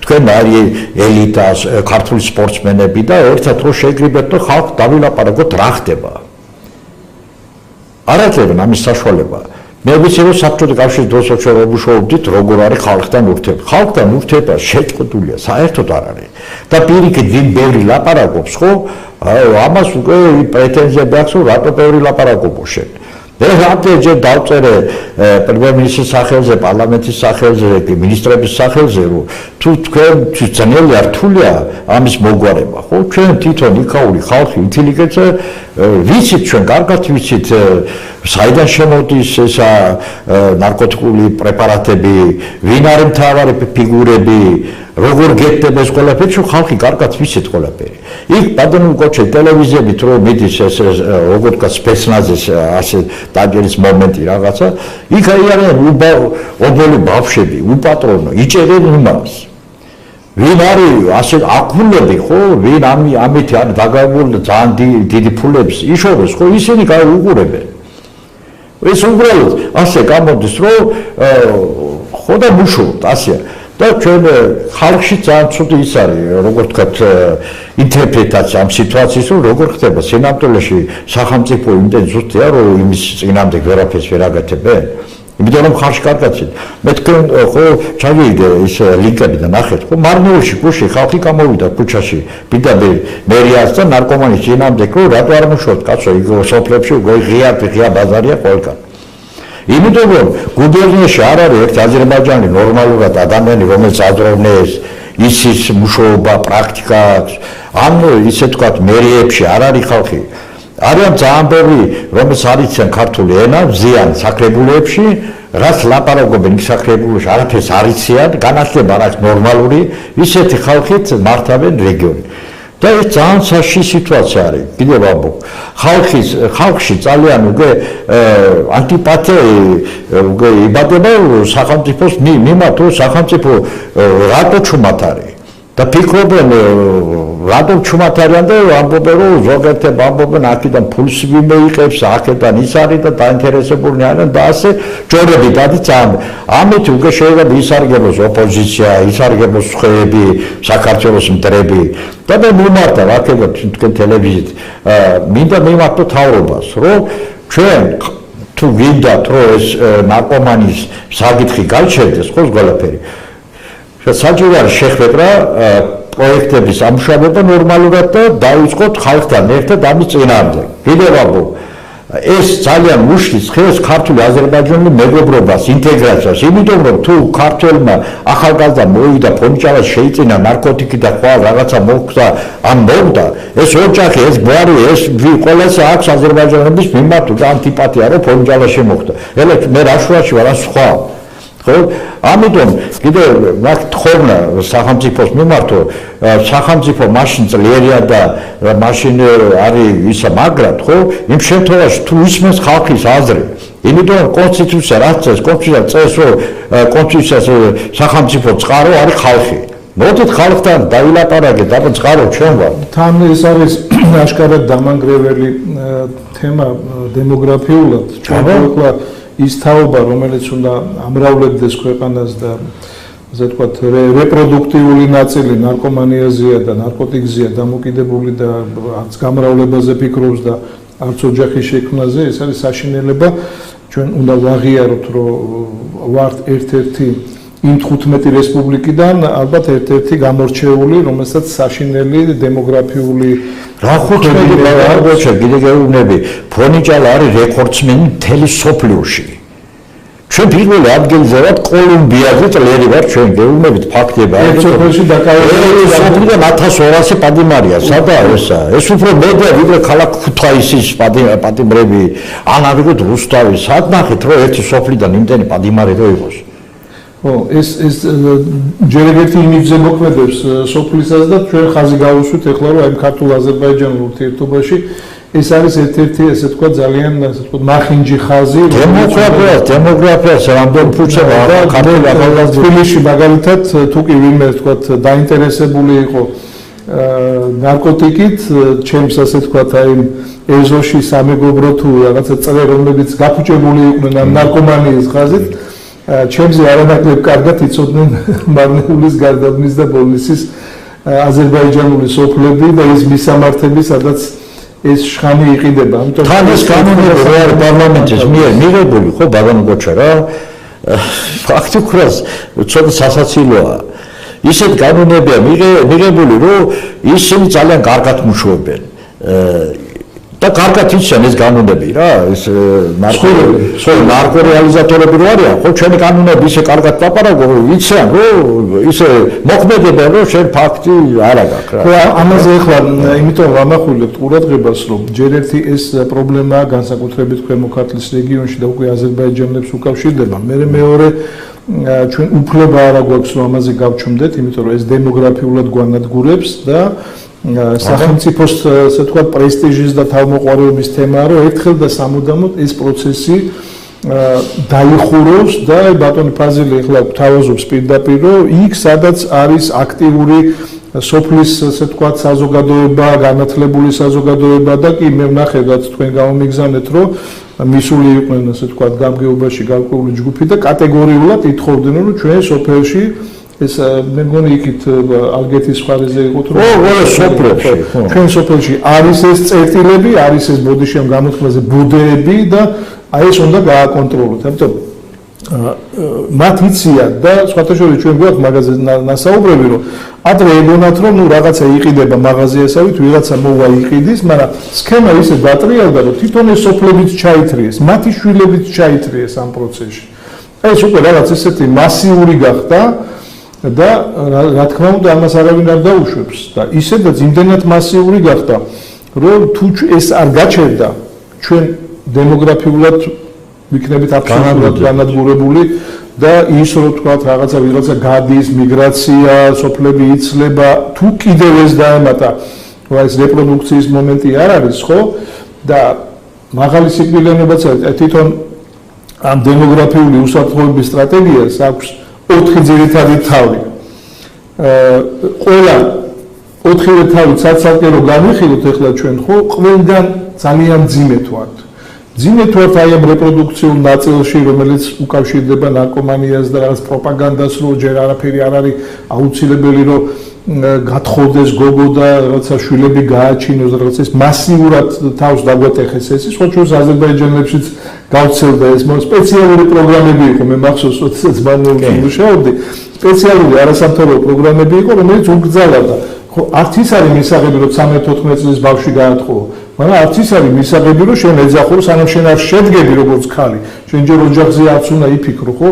თქვენ არის ელიტას, ქართული სპორტსმენები და ერთად რო შეგრიბეთ და ხალხ დავილაპარაკოთ რა ხდება. არ აძლევენ ამის საშუალება. მე ვიცი რომ საბჭოთა კავშირის დროს ჩვენ ვმუშაობდით როგორ არის ხალხთან ურთიერთობა. ხალხთან ურთიერთობა შეჭყვეტილია, საერთოდ არ არის. და პირიქით ვინ ბევრი ლაპარაკობს, ხო? ამას უკვე პრეტენზიები აქვს რომ რატო ბევრი ლაპარაკობო შენ. მე რამდენჯერ დავწერე პრემიერ-მინისტრის სახელზე, პარლამენტის სახელზე, მინისტრების სახელზე, რომ თუ თქვენ ძნელი არ რთულია ამის მოგვარება, ხო? ჩვენ თვითონ იქაური ხალხი, ინტელიგენცია ვიცით ჩვენ კარგად ვიცით საიდან შემოდის ეს ნარკოტიკული პრეპარატები, ვინ არის მთავარი ფიგურები, როგორ გეტდება ეს ყველაფერი, რომ ხალხი კარგად ვიცით ყველაფერი. იქ ბატონო კოჩე ტელევიზიებით რომ მიდის ეს როგორ თქვა სპეცნაზის ასე დაჯერის მომენტი რაღაცა, იქ არიან ობოლი ბავშვები, უპატრონო, იჭერენ იმას. ვინ არის ასე აკუნები ხო, ვინ ამით არის დაგავებული ძალიან დიდი ფულებს იშოვეს ხო, ისინი უყურებენ. ეს უბრალოდ ასე გამოდის რომ ხო და მუშაობთ ასეა. და ჩვენ ხალხში ძალიან ცუდი ის არის, როგორ ვთქვათ, ინტერპრეტაცია ამ სიტუაციის, რომ როგორ ხდება სინამდვილეში სახელმწიფო იმდენ ზუსტია, რომ იმის წინამდებ ვერაფერს ვერ აკეთებენ. იმიტომ რომ ხალხში კარგად ცით. მე თქვენ ხო ჩავიდე ის ლინკები და ნახეთ, ხო მარნეულში გუში ხალხი გამოვიდა ქუჩაში, პირდაპირ მერიას და ნარკომანის წინამდებ, რომ რატო არ მუშაობთ კაცო, იქ სოფლებში ღია ბაზარია ყველგან. იმიტომ რომ გუბერნიაში არ არის ერთი აზერბაიჯანი ნორმალურად ადამიანი, რომელიც აზროვნეს, ისის მუშაობა, პრაქტიკა აქვს. ან ისე თქვათ მერიებში არ არის ხალხი. არიან ძალიან ბევრი, რომელიც არიციან ქართული ენა, ზიან საკრებულოებში, რაც ლაპარაკობენ იქ საკრებულოში, არაფერს არიციან, განათლება არ აქვს ნორმალური, ისეთი ხალხით მართავენ რეგიონი. და ეს ძალიან საშიში სიტუაცია არის. კიდევ ვამბობ, ხალხში ძალიან უკვე ანტიპათია უკვე იბადება სახელმწიფოს მიმართ, რომ სახელმწიფო რატო ჩუმად არის. და ფიქრობენ რატომ ჩუმად არიან და ამბობენ რომ ზოგადად ამბობენ აქედან ფულს ვიმეიყებს, აქედან ის არის და დაინტერესებულნი არიან და ასე ჯორები დადიცან. ამით უკვე შეიძლება ისარგებლოს ოპოზიცია, ისარგებლოს ხეები, საქართველოს მტრები. და მე მიმართა აქედან თქვენ ტელევიზიით მინდა მიმართო თავრობას, რომ ჩვენ თუ გინდათ რომ ეს ნარკომანის საკითხი გაჩერდეს ხო ყველაფერი. საჭირო არის შეხვედრა პროექტების ამუშავება ნორმალურად და დაიწყოთ ხალხთან ერთად ამის წინააღმდეგ. კიდევ ვამბობ, ეს ძალიან უშლის ხელს ქართული აზერბაიჯანული მეგობრობას, ინტეგრაციას, იმიტომ რომ თუ ქართველმა ახალგაზრდა მოვიდა ფონიჭალას შეიწინა ნარკოტიკი და ხვალ რაღაცა მოხდა, ამ მოვდა, ეს ოჯახი, ეს გვარი, ეს ყველას აქვს აზერბაიჯანელების მიმართ ანტიპათია, რომ ფონიჭალაში მოხდა. ელე მე რა შუაში ვარ, სხვა ხო? ამიტომ კიდევ მაგ თხოვნა სახელმწიფოს მიმართო, სახელმწიფო მაშინ ძლიერია და მაშინ არის ისა მაგრად, ხო? იმ შემთხვევაში თუ ისმენს ხალხის აზრი, იმიტომ კონსტიტუცია რაც წეს, კონსტიტუცია წეს, რომ კონსტიტუციას სახელმწიფო წყარო არის ხალხი. მოდით ხალხთან დავილაპარაკეთ, აბა წყარო ჩვენ ვართ. თან ეს არის აშკარად დამანგრეველი თემა დემოგრაფიულად. ჩვენ ახლა ის თაობა, რომელიც უნდა ამრავლებდეს ქვეყანას და ასე ვთქვათ, რეპროდუქტიული ნაწილი ნარკომანიაზეა და ნარკოტიკზეა დამოკიდებული და არც გამრავლებაზე ფიქრობს და არც ოჯახის შექმნაზე, ეს არის საშინელება. ჩვენ უნდა ვაღიაროთ, რომ ვართ ერთ-ერთი იმ 15 რესპუბლიკიდან, ალბათ ერთ-ერთი გამორჩეული, რომელსაც საშინელი დემოგრაფიული რა ხუთმეტი ბაგაჩა კიდე გეუბნები ფონიჭალა არის რეკორდსმენი მთელი სოფლიოში ჩვენ პირველ ადგილზე ვართ კოლუმბიაზე წლერი ვართ ჩვენ გეუბნებით ფაქტებია ერთ სოფელში დაკავებული სოფლიდან 1200 პადიმარია სადაა ეს უფრო მეტია ვიდრე ქალაქ ქუთაისის პადიმრები ან ავიღოთ რუსთავი სად ნახეთ რომ ერთი სოფლიდან იმდენი პადიმარი რო იყოს ეს ჯერ ერთი იმიჯზე მოქმედებს სოფლისაც და ჩვენ ხაზი გავუსვით ეხლა რომ აი ქართულ-აზერბაიჯანულ ურთიერთობაში ეს არის ერთ-ერთი ესე თქვა ძალიან ასე თქვა მახინჯი ხაზი დემოგრაფიას რამდენ ფუძება ქართული ახალგაზრდა თბილისში მაგალითად თუ კი ვინმე თქვა დაინტერესებული იყო ნარკოტიკით ჩემს ასე თქვა აი ეზოში სამეგობრო თუ რაღაცა წრე რომლებიც გაფუჭებული იყვნენ ამ ნარკომანიის ხაზით ჩემზე არანაკლებ კარგად იცოდნენ მარნეულის გარდაბნის და ბოლნისის აზერბაიჯანული სოფლები და ის მისამართები სადაც ეს შხანი იყიდება ამიტომ თან ეს კანონები რო არის პარლამენტის მიერ მიღებული ხო ბატონო გოჩა რა ფაქტიურად ცოტა სასაცილოა ისეთ კანონებია მიღებული რომ ისინი ძალიან კარგად მუშაობენ და კარგად იციან ეს კანონები რა ეს ნარკორეალიზატორები რო არიან ხო ჩვენი კანონები ისე კარგად ლაპარაკო იციან რომ ისე მოქმედება რომ შენ ფაქტი არ აქვს რა ამაზე ახლა იმიტომ ვამახვილებთ ყურადღებას რომ ჯერ ერთი ეს პრობლემაა განსაკუთრებით ქვემო ქართლის რეგიონში და უკვე აზერბაიჯანელებს უკავშირდება მეორე ჩვენ უფლება არ აქვს რომ ამაზე გავჩუმდეთ იმიტომ რომ ეს დემოგრაფიულად გვანადგურებს და სახელმწიფოს ასე თქვა პრესტიჟის და თავმოყარეობის თემაა რომ ერთხელ და სამუდამოდ ეს პროცესი დაიხუროს და ბატონი ფაზილი ახლა თავაზობს პირდაპირ რომ იქ სადაც არის აქტიური სოფლის ასე თქვა საზოგადოება განათლებული საზოგადოება და კი მე ვნახე რაც თქვენ გამომიგზავნეთ რომ მისული იყვნენ ასე თქვა გამგეობაში გარკვეული ჯგუფი და კატეგორიულად ითხოვდნენ რომ ჩვენ სოფელში ეს მე მგონი იქით ალგეთის მხარეზე იყო თუ ჩვენ სოფელში არის ეს წერტილები, არის ეს ბოდიშიამ გამოთქმაზე ბუდეები და აი ეს უნდა გააკონტროლოთ. ამიტომ მათ იციან და სხვათა შორის ჩვენ გვაქვს მაგაზე ნასაუბრები რომ ადრე ეგონათ რომ ნუ რაღაცა იყიდება მაღაზიასავით, ვიღაცა მოვა იყიდის, მაგრამ სქემა ისე დატრიალდა რომ თვითონ ეს სოფლებიც ჩაითრიეს, მათი შვილებიც ჩაითრიეს ამ პროცესში. ეს უკვე რაღაც ესეთი მასიური გახდა და რა თქმა უნდა ამას არავინ არ დაუშვებს და ისედაც იმდენად მასიური გახდა რომ თუ ეს არ გაჩერდა ჩვენ დემოგრაფიულად ვიქნებით აბსოლუტურად განადგურებული და ის რომ თქვა რაღაცა ვიღაცა გადის მიგრაცია სოფლები იცლება თუ კიდევ ეს დაემატა რა ეს რეპროდუქციის მომენტი არ არის ხო და მაღალი სიკვდილიანობაც თვითონ ამ დემოგრაფიული უსაფრთხოების სტრატეგიას აქვს 4 ძირითადი თავი. ყველა 4 თავი ცალ-ცალკე რო განვიხილოთ ახლა ჩვენ ხო ყველგან ძალიან ძიმეთ ვართ. ძიმეთ ვართ აი ამ რეპროდუქციულ ნაწილში, რომელიც უკავშირდება ნარკომანიას და რაღაც პროპაგანდას, რომ ჯერ არაფერი არ არის აუცილებელი რომ გათხოვდეს გოგო და რაღაცა შვილები გააჩინოს და რაღაც ეს მასიურად თავს დაგვეტეხეს ეს სხვა ჩვენს აზერბაიჯანელებშიც გავცელდა ეს სპეციალური პროგრამები იყო მე მახსოვს როდესაც მანულში მუშაობდი სპეციალური არასამთავრობო პროგრამები იყო რომელიც უგრძალებდა ხო არც ის არის მისაღები რომ 13-14 წლის ბავშვი გაათხოვო მაგრამ არც ის არის მისაღები რომ შენ ეძახო სანამ შენ არ შედგები როგორც ხალი შენ ჯერ ოჯახზე არც უნდა იფიქრო ხო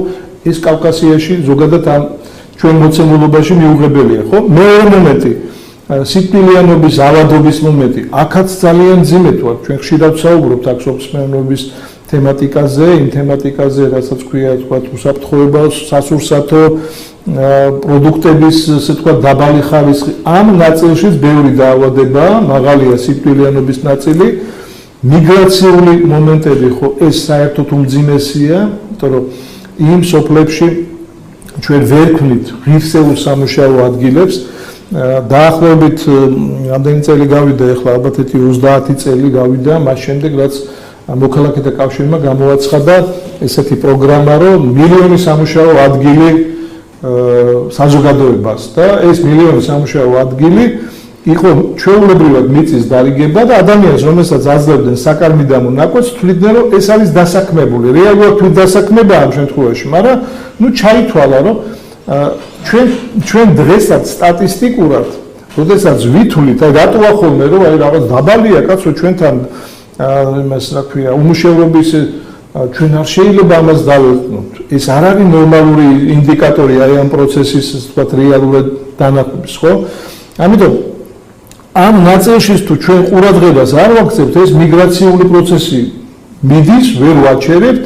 ეს კავკასიაში ზოგადად ამ ჩვენ მოცემულობაში მიუღებელია ხო მეორე მომენტი სიკვდილიანობის ავადობის მომენტი აქაც ძალიან ძიმეთ ვარ ჩვენ ხშირად ვსაუბრობთ აქ სოფლმეურნეობის თემატიკაზე იმ თემატიკაზე რასაც ქვია თქვა უსაფრთხოება სასურსათო პროდუქტების ასე თქვა დაბალი ხარისხი ამ ნაწილშიც ბევრი დაავადება მაღალია სიკვდილიანობის ნაწილი მიგრაციული მომენტები ხო ეს საერთოდ უმძიმესია იმიტომ რომ იმ სოფლებში ჩვენ ვერ ქმნით ღირსეულ სამუშაო ადგილებს დაახლოებით რამდენი წელი გავიდა ახლა ალბათ 30 წელი გავიდა მას შემდეგ რაც მოქალაქეთა კავშირმა გამოაცხადა ესეთი პროგრამა რომ მილიონი სამუშაო ადგილი საზოგადოებას და ეს მილიონი სამუშაო ადგილი იყო ჩვეულებრივად მიწის დარიგება და ადამიანს რომელსაც აძლევდნენ საკარმიდამო ნაკვეთს თვლიდნენ რომ ეს არის დასაქმებული რეალურად თუ დასაქმება ამ შემთხვევაში მაგრამ ნუ ჩაითვალა რომ ჩვენ დღესაც სტატისტიკურად როდესაც ვითვლით, აი რატოა ხოლმე რომ აი რაღაც დაბალია კაცო ჩვენთან იმას რა ქვია, უმუშევრობის ჩვენ არ შეიძლება ამას დავერტყმოთ. ეს არ არის ნორმალური ინდიკატორი აი ამ პროცესის თქვათ რეალურად დანახვის, ხო? ამიტომ ამ ნაწილში თუ ჩვენ ყურადღებას არ ვაქცევთ, ეს მიგრაციული პროცესი მიდის, ვერ ვაჩერებთ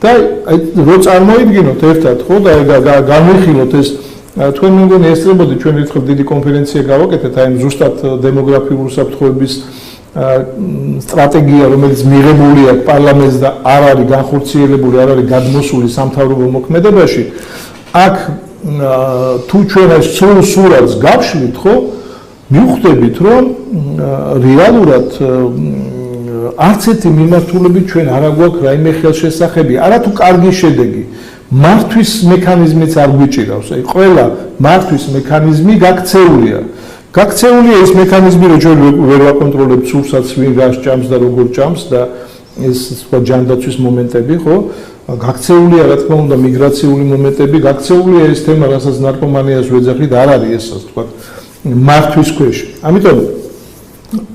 და აი რო წარმოიდგინოთ ერთად, ხო და განვიხილოთ ეს თქვენ მეგონი ესწრებოდი ჩვენ ერთხელ დიდი კონფერენცია გავაკეთეთ აი ზუსტად დემოგრაფიული საფრთხეების სტრატეგია, რომელიც მიღებული აქვს პარლამენტს და არ არის განხორციელებული, არ არის გადმოსული სამთავრობო მოქმედებაში, აქ თუ ჩვენ ეს სრულ სურათს გავშლით, ხო, მივხვდებით, რომ რეალურად არც ერთი მიმართულებით ჩვენ არ აგვაქვს რაიმე ხელშესახები, არა თუ კარგი შედეგი. მართვის მექანიზმიც არ გვიჭირავს. აი ყველა მართვის მექანიზმი გაქცეულია. გაქცეულია ეს მექანიზმი, რომ ჩვენ ვერ ვაკონტროლებთ სურსაც ვინ რას ჭამს და როგორ ჭამს და ეს სხვა ჯანდაცვის მომენტები, ხო? გაქცეულია რა თქმა უნდა მიგრაციული მომენტები, გაქცეულია ეს თემა, რასაც ნარკომანიას ვეძახით, არ არის ეს ასე თქვა მართვის ქვეშ. ამიტომ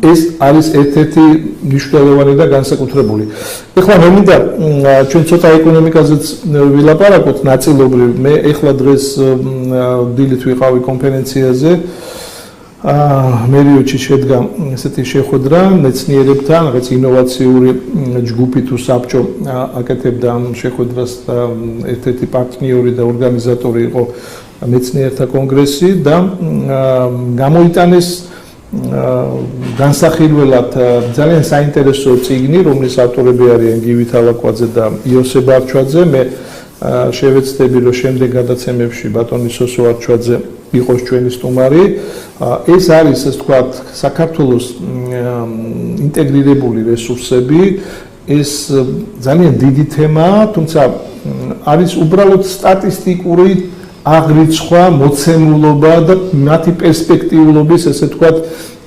ეს არის ერთ-ერთი მნიშვნელოვანი და განსაკუთრებული. ეხლა მე მინდა ჩვენ ცოტა ეკონომიკაზეც ვილაპარაკოთ ნაწილობრივ. მე ეხლა დღეს დილით ვიყავი კონფერენციაზე. მერიოჩი შედგა ესეთი შეხვედრა მეცნიერებთან, რაღაც ინოვაციური ჯგუფი თუ საბჭო აკეთებდა ამ შეხვედრას და ერთ-ერთი პარტნიორი და ორგანიზატორი იყო მეცნიერთა კონგრესი და გამოიტანეს განსახილველად ძალიან საინტერესო წიგნი, რომლის ავტორები არიან გივი თალაკვაძე და იოსე ბარჩვაძე. მე შევეცდები, რომ შემდეგ გადაცემებში ბატონი სოსო არჩვაძე იყოს ჩვენი სტუმარი. ეს არის, ასე ვთქვათ, საქართველოს ინტეგრირებული რესურსები. ეს ძალიან დიდი თემაა, თუმცა არის უბრალოდ სტატისტიკური აღრიცხვა, მოცემულობა და მათი პერსპექტიულობის, ესე ვთქვათ,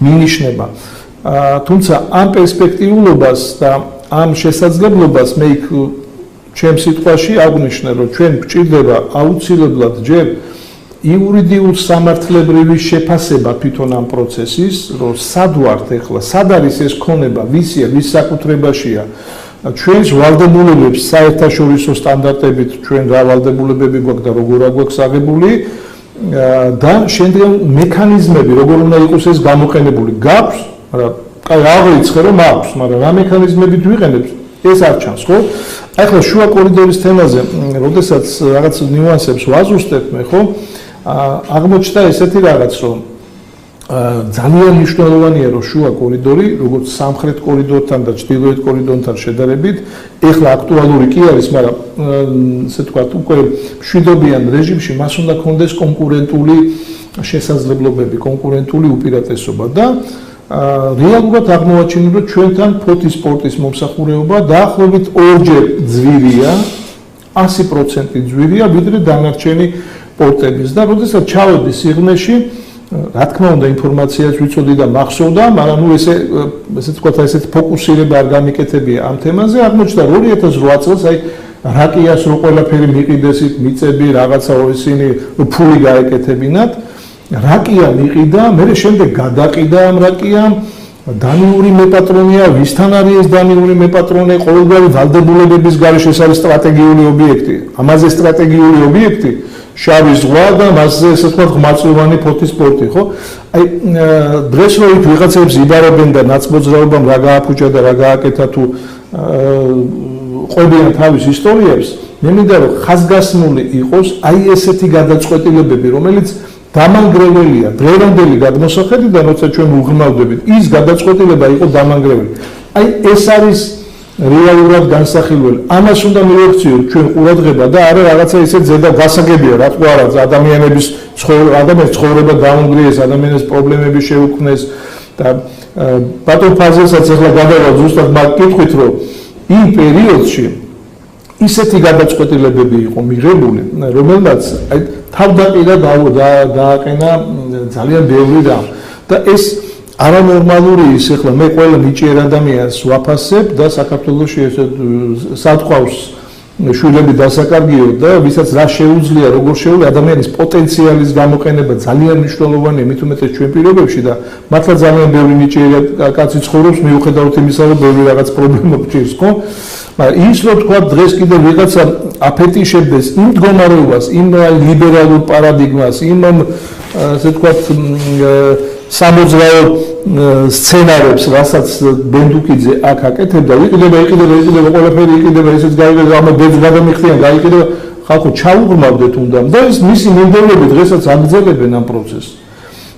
მინიშნება. თუმცა ამ პერსპექტიულობას და ამ შესაძლებლობას მე იქ ჩემ სიტყვაში აღვნიშნე, რომ ჩვენ გვჭირდება აუცილებლად ჯერ იურიდიულ სამართლებრივი შეფასება თვითონ ამ პროცესის, რომ სად ვართ ახლა, სად არის ეს ქონება, ვისია, ვის საკუთრებაშია. ჩვენს ვალდებულებებს საერთაშორისო სტანდარტებით ჩვენ რა ვალდებულებები გვაქვს და როგორ აგვაქვს აღებული და შემდგომ მექანიზმები როგორ უნდა იყოს ეს გამოყენებული. გაქვს, მაგრამ კაი აღიცხე რომ აქვს, მაგრამ რა მექანიზმებით ვიყენებთ, ეს არ ჩანს, ხო? ახლა შუა კორიდორის თემაზე, როდესაც რაღაც ნიუანსებს ვაზუსტებ მე, ხო? აღმოჩნდა ესეთი რაღაც, რომ ძალიან მნიშვნელოვანია, რომ შუა კორიდორი, როგორც სამხრეთ კორიდორთან და ჩრდილოეთ კორიდორთან შედარებით, ეხლა აქტუალური კი არის, მაგრამ ესე ვთქვათ, უკვე მშვიდობიან რეჟიმში მას უნდა კონდეს კონკურენტული შესაძლებლობები, კონკურენტული უპირატესობა და რეალურად აღმოაჩინეთ, რომ ჩვენთან ფოთის სპორტის მომსახურება დაახლოებით ორჯერ ძვირია, 100% ძვირია, ვიდრე დანარჩენი პორტების და როდესაც ჩავედი სიღრმეში, რა თქმა უნდა ინფორმაციას ვიცოდი და მახსოვდა, მაგრამ ნუ ესე ვთქვათ, ესეთი ფოკუსირება არ გამიკეთებია ამ თემაზე. აღმოჩნდა 2008 წელს აი რაკიას რო ყველაფერი მიყიდეს, მიწები, რაღაცა ისინი ფული გაეკეთებინათ. რაკია მიყიდა, მე შემდეგ გადაყიდა ამ რაკიამ, დანიური მეპატრონია, ვისთან არის ეს დანიური მეპატრონე, ყოველგვარი ვალდებულებების გარეშე ეს არის სტრატეგიული ობიექტი. ამაზე სტრატეგიული ობიექტი შავი ზღვა და მასზე ესე ვთქვათ ღმაწვოვანი ფოთის სპორტი, ხო? აი დღეს რო იქ ვიღაცებს იბარებენ და ნაცმოძრაობამ რა გააფუჭა და რა გააკეთა თუ ყვებიან თავის ისტორიებს, მე მინდა რომ ხაზგასმული იყოს აი ესეთი გადაწყვეტილებები, რომელიც დამანგრეველია დღევანდელი გადმოსახედიდან, როცა ჩვენ უღრმავდებით, ის გადაწყვეტილება იყო დამანგრეველი. აი ეს არის რეალურად განსახილველი. ამას უნდა მივექციოთ ჩვენ ყურადღება და არა რაღაცა ისეთ ზედა გასაგებია, რა თქმა უნდა, ადამიანების ცხოვრება გაუნგრიეს, ადამიანის პრობლემები შეუქმნეს და ბატონ ფაზელსაც ახლა გადავა ზუსტად მაგ კითხვით, რომ იმ პერიოდში ისეთი გადაწყვეტილებები იყო მიღებული, რომელმაც აი თავდაყირა დააყენა ძალიან ბევრი რამ და ეს არანორმალური ის ახლა მე ყველა ნიჭიერ ადამიანს ვაფასებ და საქართველოში ესე სათხოვს შვილები დასაკარგიო და ვისაც რა შეუძლია, როგორ შეუძლია ადამიანის პოტენციალის გამოყენება ძალიან მნიშვნელოვანია, მით უმეტეს ჩვენ პირობებში და მართლა ძალიან ბევრი ნიჭიერი კაცი ცხოვრობს მიუხედავად იმისა, რომ ბევრი რაღაც პრობლემა გვჭირს, ხო? მაგრამ ის რომ თქვა დღეს კიდევ ვიღაცა აფეტიშებდეს იმ მდგომარეობას, იმ ლიბერალურ პარადიგმას, იმ ასე ვთქვათ სამოძრაო სცენარებს, რასაც ბენდუკიძე აქ აკეთებდა, იყიდება ყველაფერი იყიდება, ისიც გაიგება, ამ ბედს გადამიხდიან, გაიყიდება, ხალხო ჩაუღრმავდეთ უნდა და ის მისი მიმდევრები დღესაც აგრძელებენ ამ პროცესს.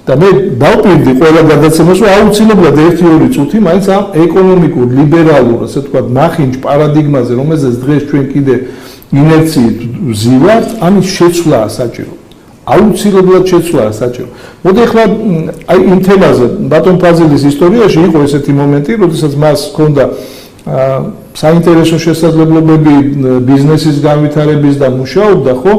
და მე დავპირდი ყველა გადაცემას, რომ აუცილებლად 1-2 წუთი მაინც ამ ეკონომიკურ, ლიბერალურ, ასე ვთქვათ, ნახინჯ პარადიგმაზე, რომელზეც დღეს ჩვენ კიდე ინერციით ვზივართ, ამის შეცვლაა საჭირო. აუცილებლად შეცვლაა საჭირო. მოდი ახლა აი იმ თემაზე ბატონ ფაზილის ისტორიაში იყო ესეთი მომენტი, როდესაც მას ჰქონდა საინტერესო შესაძლებლობები ბიზნესის განვითარების და მუშაობდა, ხო?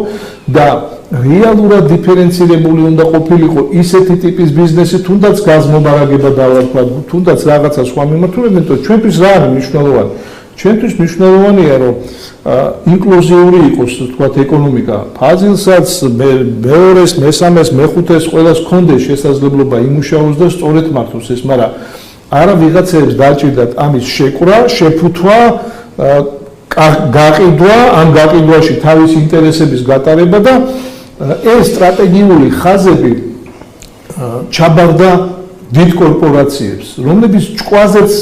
და რეალურად დიფერენცირებული უნდა ყოფილიყო ისეთი ტიპის ბიზნესი, თუნდაც გაზმომარაგება დავარქვა, თუნდაც რაღაცა სხვა მიმართულებით, იმიტომ რომ ჩვენთვის რა არის მნიშვნელოვანი? ჩვენთვის მნიშვნელოვანია, რომ ინკლუზიური იყოს, თქვათ, ეკონომიკა. ფაზილსაც მეორეს, მესამეს, მეხუთეს ყველას ჰქონდეს შესაძლებლობა იმუშაოს და სწორედ მართოს ეს, მაგრამ არა ვიღაცებს დაჭირდათ ამის შეკვრა, შეფუთვა, გაყიდვა, ამ გაყიდვაში თავის ინტერესების გატარება და ეს სტრატეგიული ხაზები ჩაბარდა დიდ კორპორაციებს, რომლებიც ჭკვაზეც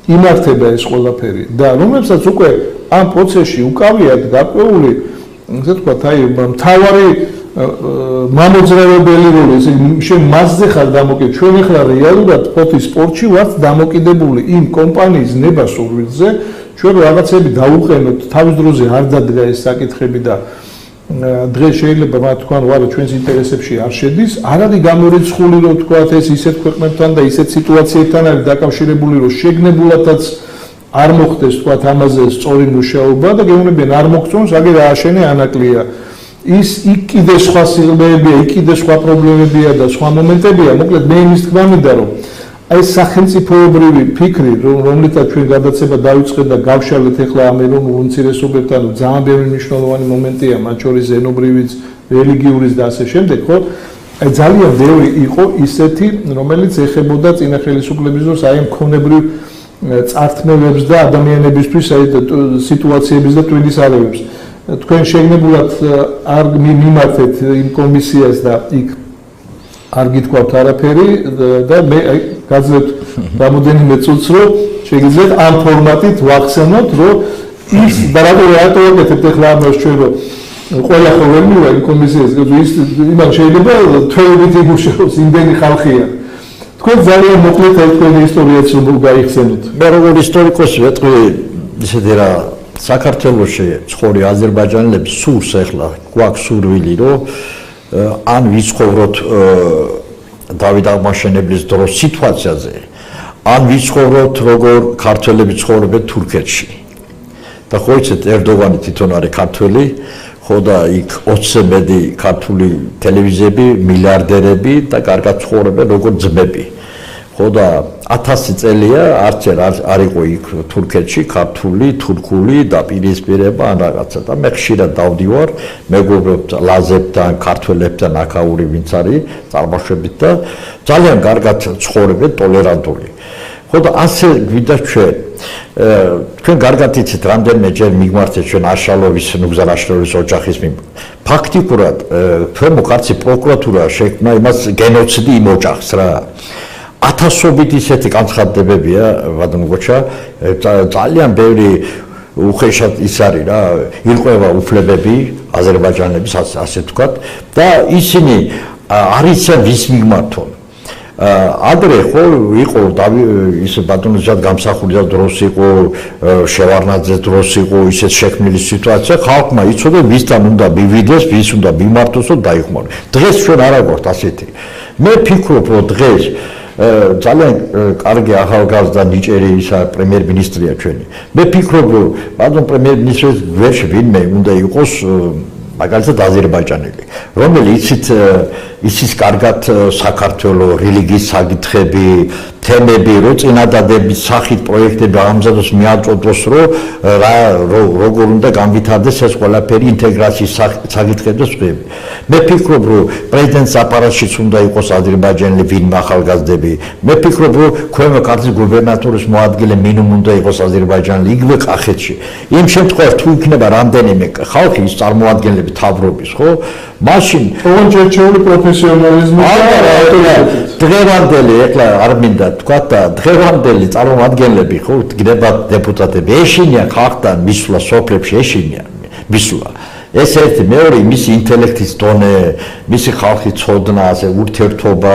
იმართება ეს ყველაფერი და რომლებსაც უკვე ამ პროცესში უკავიათ გაკვეული, ასე ვთქვათ, აი მთავარი მამოძრავებელი როლი, შენ მასზე ხარ დამოკიდებული, ჩვენ ახლა რეალურად ფოთის სპორტში ვართ დამოკიდებული იმ კომპანიის ნება-სურვილზე, ჩვენ რაღაცები დაუყენოთ, თავის დროზე არ დადგა ეს საკითხები და დღეს შეიძლება მათ თქვან, ვარო ჩვენს ინტერესებში არ შედის, არ არის გამორიცხული, რომ თქვათ ეს ისეთ ქვეყნებთან და ისეთ სიტუაციებთან არის დაკავშირებული, რომ შეგნებულადაც არ მოხდეს თქვათ ამაზე სწორი მუშაობა და გეუბნებიან არ მოგწონს, აგერ ააშენე ანაკლია. ის იქ კიდე სხვა სიღრმეებია, იქ კიდე სხვა პრობლემებია და სხვა მომენტებია. მოკლედ მე იმის თქმა მინდა, რომ აი სახელმწიფოებრივი ფიქრი, რომლითაც ჩვენ გადაცემა დავიწყეთ და გავშალეთ ახლა ამ ეროვნულ უმცირესობებთან, ძალიან ბევრი მნიშვნელოვანი მომენტია, მათ შორის ენობრივიც, რელიგიურიც და ასე შემდეგ, ხო? აი ძალიან ბევრი იყო ისეთი, რომელიც ეხებოდა წინა ხელისუფლების დროს აი ამ ქონებრივ წართმევებს და ადამიანებისთვის აი სიტუაციების და ტვინის არევებს. თქვენ შეგნებულად არ მიმართეთ იმ კომისიას და იქ არ გითქვათ არაფერი და მე გაძლევთ რამოდენიმე წუთს, რომ შეგიძლიათ ამ ფორმატით ვახსენოთ, რომ ის და რატო აკეთებთ ახლა ამას ჩვენ, რომ ყველა ხოლმე იმ კომისიას ის იმან შეიძლება თველებით იგუშაოს, იმდენი ხალხია. თქვენ ძალიან მოკლედ თქვენი ისტორიაც რომ გაიხსენოთ. მე როგორ ისტორიკოსი ვეტყვი, ისეთი რა საქართველოში ცხოვრი აზერბაიჯანელებს სურს ახლა გვაქვს სურვილი, რომ ან ვიცხოვროთ დავით აღმაშენებლის დროს სიტუაციაზე, ან ვიცხოვროთ როგორ ქართველები ცხოვრობენ თურქეთში. და ხო იცით, ერდოგანი თვითონ არის ქართველი, ხო და იქ 20-ზე მეტი ქართული ტელევიზიები, მილიარდერები და კარგად ცხოვრობენ როგორ ძმები. ხო და 1000 წელია არცერ არ იყო იქ თურქეთში ქართული, თურქული დაპირისპირება ან რაღაცა და მე ხშირად დავდივარ მეგობრებთან, ლაზებთან, ქართველებთან, აქაური ვინც არის წარმოშობით და ძალიან კარგად ცხოვრობენ, ტოლერანტული. ხო და ასე გვიდა ჩვენ. თქვენ კარგად იცით, რამდენიმე ჯერ მიგმართეთ ჩვენ აშალოვის, ნუგზარ აშალოვის ოჯახის ფაქტიკურად ქვემო კაცი პროკურატურა შექმნა იმას გენოციდი იმ ოჯახს რა. 1000-ობით ისეთი განცხადებებია, ბატონო გოჩა, ძალიან ბევრი უხეშად ის არის რა, ირკვევა უფლებები აზერბაიჯანელების, ასე ვთქვათ, და ისინი არ იციან ვის მიმართონ. ადრე ხო იყო ის ბატონოსაც გამსახურდა დროს იყო, შევარნაძეს დროს იყო ისეთ შექმნილი სიტუაცია, ხალხმა იცოდა ვისთან უნდა მივიდეს, ვის უნდა მიმართოს და დაიხმაროს. დღეს ჩვენ არ აგვაქვს ასეთი. მე ფიქრობ, რომ დღეს ძალიან კარგი ახალგაზრდა ნიჭიერი ისა პრემიერ-მინისტრია ჩვენი. მე ფიქრობ, რომ ბატონ პრემიერ-მინისტრის გვერდში ვინმე უნდა იყოს მაგალითად აზერბაიჯანელი, რომელიც იცის კარგად საქართველოს რელიგიის საკითხები, თემები, რო წინადადების სახით პროექტები ამზადოს მიაწოდოს, როგორ უნდა განვითარდეს ეს ყველაფერი ინტეგრაციის საკითხები და სხვები. მე ფიქრობ, რომ პრეზიდენტის აპარატშიც უნდა იყოს აზერბაიჯანელი ვინმე ახალგაზრდები. მე ფიქრობ, რომ ქვემო ქართლის გუბერნატორის მოადგილე მინიმუმ უნდა იყოს აზერბაიჯანელი, იგივე კახეთში. იმ შემთხვევაში თუ იქნება რამდენიმე ხალხი ის წარმოადგენლები თავრობის, ხო? მაშინ ოღონდ პროფესიონალიზმი დღევანდელი, ეხლა არ მინდა თქვა და დღევანდელი წარმომადგენლები, ხო, გნებად დეპუტატები ეშინიან ხალხთან მისვლა სოფლებში, ეშინიან მისვლა. ეს ერთი, მეორე მისი ინტელექტის დონე, მისი ხალხის ცოდნა, ასე ურთიერთობა,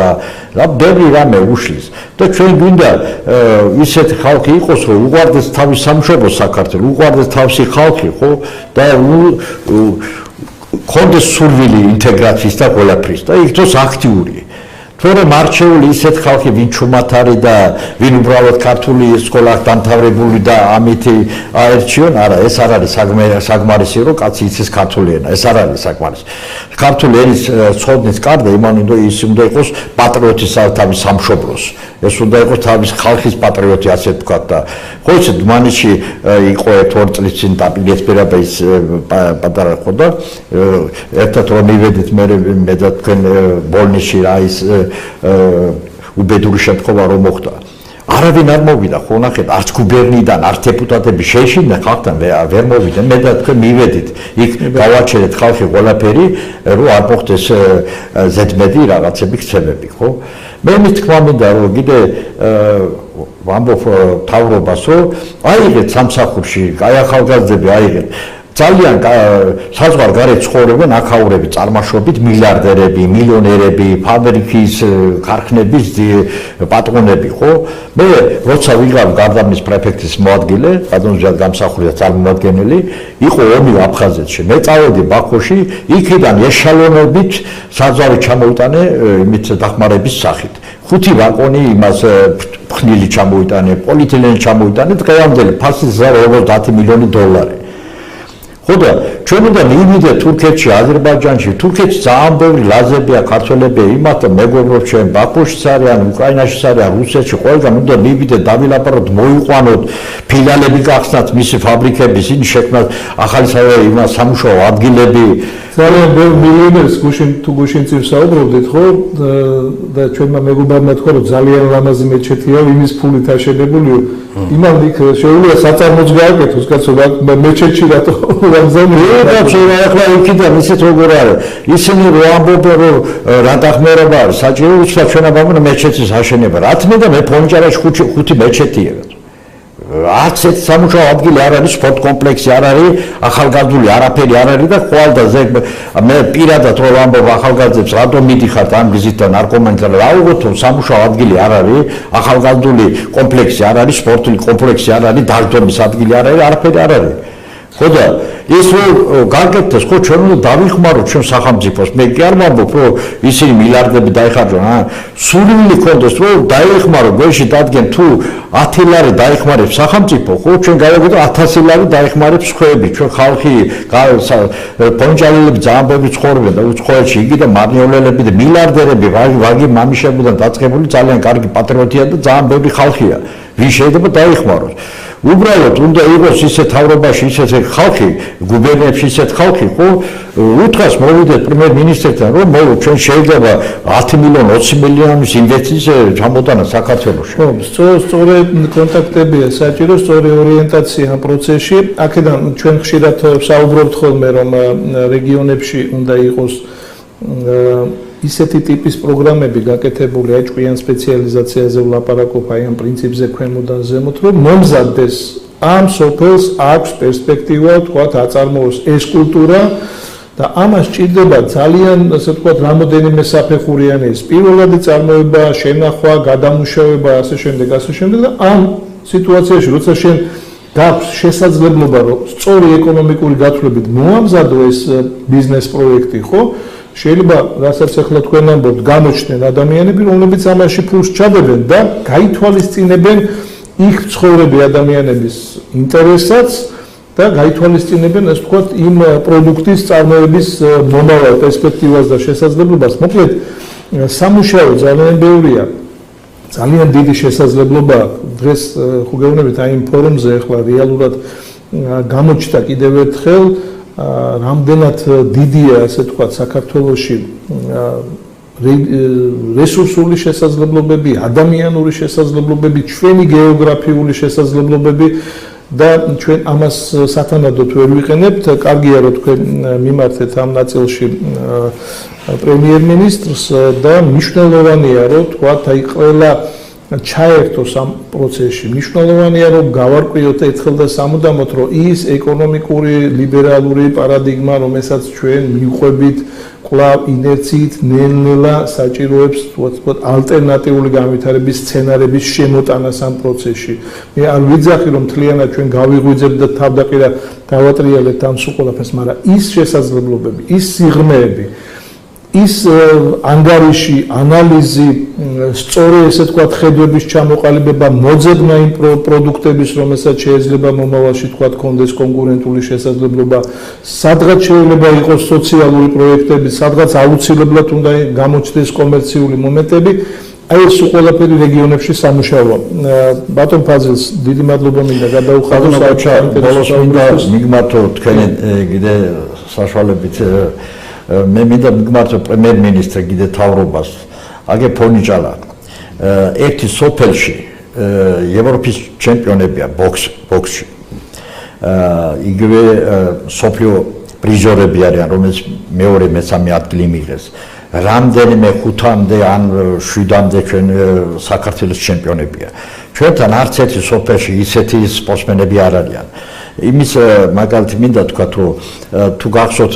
რა ბევრი რამე უშლის. და ჩვენ გვინდა ისეთი ხალხი იყოს, რომ უყვარდეს თავის სამშობლოს საქართველოს, უყვარდეს თავისი ხალხი, ხო? და კონდეს სურვილი ინტეგრაციის და ყველაფრის და იქნოს აქტიური. თორემ არჩეული ისეთ ხალხი, ვინ ჩუმათარი და ვინ უბრალოდ ქართული სკოლა დამთავრებული და ამითი აერჩიონ, არა, ეს არ არის საგმარისი, რომ კაცი იცის ქართული ენა, ეს არ არის საგმარისი. ქართული ენის ცოდნის კარდა იმან ის უნდა იყოს პატრიოტი თავის სამშობლოს. ეს უნდა იყოს თავის ხალხის პატრიოტი, ასე ვთქვათ და ხო იცით, მანიში იყო 2 წლის წინ დაპირისპირების პატარა ხო და ერთად რომ მივედით მე და თქვენ ბოლნისში რა ის უბედური შემთხვევა რომ მოხდა. არავინ არ მოვიდა, ხო ნახეთ, არც გუბერნიიდან, არც დეპუტატები შეეშინდნენ ხალხთან, ვერ მოვიდნენ, მე და თქვენ მივედით. იქ გავაჩერეთ ხალხი ყველაფერი, რომ არ მოხდეს ზედმეტი რაღაცები ქცევები, ხო? მე მithქმა მინდა, რომ კიდე ვამბობ თავრობას, რომ აიღეთ სამსახურში, აი ახალგაზრდები აიღეთ. ძალიან საზღვარგარეთ ცხოვრობენ აქაურები, წარმაშობით მილიარდერები, მილიონერები, ფაბრიკის, ქარხნების პატრონები, ხო? მე როცა ვიღავ გარდამის პრეფექტის მოადგილე, ბატონზეად გამსახურდა წარმომადგენელი, იყო ომი აფხაზეთში. მე წავედი ბაქოში, იქიდან ეშალონებით საზღვარი ჩამოიტანე იმით დახმარების სახით. 5 ვაგონი იმას ფხნილი ჩამოიტანე, პოლიეთილენი ჩამოიტანე, დღევანდელი ფასი 50 მილიონი $. ხო და ჩვენ უნდა მივიდეთ თურქეთში, აზერბაიჯანში, თურქეთში ძალიან ბევრი ლაზებია, ქართველებია, იმათთან მეგობრობთ ჩვენ, ბაქოშიც არიან, უკრაინაშიც არიან, რუსეთში, ყველგან უნდა მივიდეთ, დავილაპაროთ, მოიყვანოთ, ფილიალები გახსნათ, მისი ფაბრიკების, ის შექმნათ ახალი სამუშაო ადგილები. ძალიან ბევრი მილიონერს გუშინ წინ საუბრობდით, ხო? და ჩვენმა მეგობრებმა თქვა, რომ ძალიან ლამაზი მეჩეთია, იმის ფულით აშენებულიო. იმან იქ შეუძლია საწარმოც გააკეთოს, კაცო, მეჩეთში რატო ახლა იქიდან ისეთ როგორ არის ისინი რო ამბობენ რომ რა დახმარება არის საჭირო უცბად ჩვენ ამბობენ მეჩეთის აშენება რა თქმა უნდა მე ფონჯარაში 5 მეჩეთია არც ერთ სამუშაო ადგილი არ არის სპორტ კომპლექსი არ არის ახალგაზრდული არაფერი არ არის და ხვალდაზე მე პირადად რო ამბობ ახალგაზრდებს რატომ მიდიხართ ამ გზით და ნარკომანთან რა უგოთო სამუშაო ადგილი არ არის ახალგაზრდული კომპლექსი არ არის სპორტული კომპლექსი არ არის დარდომის ადგილი არ არის არაფერი არ არის ხო და ის რომ გაკეთდეს ხო ჩვენ უნდა დავიხმაროთ ჩვენ სახელმწიფოს მე კი არ ვამბობ რომ ისინი მილიარდები დაიხარჯონ სურვილი ქონდეს რომ დაიხმარო გვერდში დადგენ თუ 10 ლარი დაიხმარებს სახელმწიფო ხო ჩვენ გავაკეთოთ 1000 ლარი დაიხმარებს სხვები ჩვენ ხალხი პონჯალელები ძალიან ბევრი ცხოვრობენ და უცხოეთში იგი და მარნიოლელები და მილიარდერები ვაგი მამიშებიდან დაწყებული ძალიან კარგი პატრიოტია და ძალიან ბევრი ხალხია ვინ შეიძლება დაიხმაროს უბრალოდ უნდა იყოს ისეთ თავრობაში ისეთი ხალხი, გუბერნიებში ისეთ ხალხი, ხო? უთხრას მოვიდეთ პრემიერ-მინისტრთან, რომ ჩვენ შეიძლება 10 მილიონი, 20 მილიონის ინვესტიცია ჩამოტანა საქართველოში. ხო, სწორი კონტაქტებია საჭირო, სწორი ორიენტაცია ამ პროცესში. აქედან ჩვენ ხშირად საუბრობთ ხოლმე, რომ რეგიონებში უნდა იყოს ისეთი ტიპის პროგრამები გაკეთებული აი ჭკვიან სპეციალიზაციაზე ვლაპარაკობ აი ამ პრინციპზე ქვემოდან ზემოთ რომ მომზადდეს ამ სოფელს აქვს პერსპექტივა თქვათ აწარმოოს ეს კულტურა და ამას ჭირდება ძალიან ასე ვთქვათ რამოდენიმე საფეხურიანი ის პირველადი წარმოება შენახვა გადამუშავება ასე შემდეგ და ამ სიტუაციაში როცა შენ გაქვს შესაძლებლობა რომ სწორი ეკონომიკური გათვლებით მოამზადო ეს ბიზნეს პროექტი ხო შეიძლება რასაც ახლა თქვენ ამბობთ გამოჩნდნენ ადამიანები რომლებიც ამაში ფულს ჩადებენ და გაითვალისწინებენ იქ ცხოვრები ადამიანების ინტერესსაც და გაითვალისწინებენ, ასე ვთქვათ, იმ პროდუქტის წარმოების მომავალ პერსპექტივას და შესაძლებლობას. მოკლედ, სამუშაო ძალიან ბევრია. ძალიან დიდი შესაძლებლობა დღეს ხო გეუბნებით აი იმ ფორუმზე ახლა რეალურად გამოჩნდა კიდევ ერთხელ რამდენად დიდია ასე ვთქვათ საქართველოში რესურსული შესაძლებლობები, ადამიანური შესაძლებლობები, ჩვენი გეოგრაფიული შესაძლებლობები და ჩვენ ამას სათანადოდ ვერ ვიყენებთ. კარგია რომ თქვენ მიმართეთ ამ ნაწილში პრემიერ-მინისტრს და მნიშვნელოვანია რომ თქვათ აი ყველა ჩაერთოს ამ პროცესში. მნიშვნელოვანია რომ გავარკვიოთ ერთხელ და სამუდამოდ რომ ის ეკონომიკური ლიბერალური პარადიგმა, რომელსაც ჩვენ მივყვებით კვლავ ინერციით ნელ-ნელა საჭიროებს თქვათ ალტერნატიული განვითარების სცენარების შემოტანას ამ პროცესში. მე არ ვიძახი რომ მთლიანად ჩვენ გავიღვიძებთ და თავდაყირა დავატრიალებთ ამ სულ ყველაფერს, მაგრამ ის შესაძლებლობები, ის სიღრმეები, ის ანგარიში, ანალიზი, სწორი ესე თქვათ ხედვების ჩამოყალიბება, მოძებნა იმ პროდუქტების, რომელსაც შეიძლება მომავალში თქვათ კონდეს კონკურენტული შესაძლებლობა, სადღაც შეიძლება იყოს სოციალური პროექტები, სადღაც აუცილებლად უნდა გამოჩნდეს კომერციული მომენტები. აი ეს ყველაფერი რეგიონებში სამუშაოა. ბატონ ფაზილს დიდი მადლობა მინდა გადაუხადოს ბოლოს მინდა მიგმართო თქვენი კიდე საშუალებით მე მინდა მიგმართო პრემიერ-მინისტრ კიდე თავრობას აგე ფონიჭალა ერთი სოფელში ევროპის ჩემპიონებია ბოქსში იგივე სოფლიო პრიზორები არიან რომელიც მეორე მესამე ადგილი მიიღეს რამდენიმე 5-მდე ან 7-მდე ჩვენ საქართველოს ჩემპიონებია ჩვენთან არც ერთი სოფელში ისეთი სპორტსმენები არ არიან იმის მაგალითად მინდა თქვა თუ გახსოვთ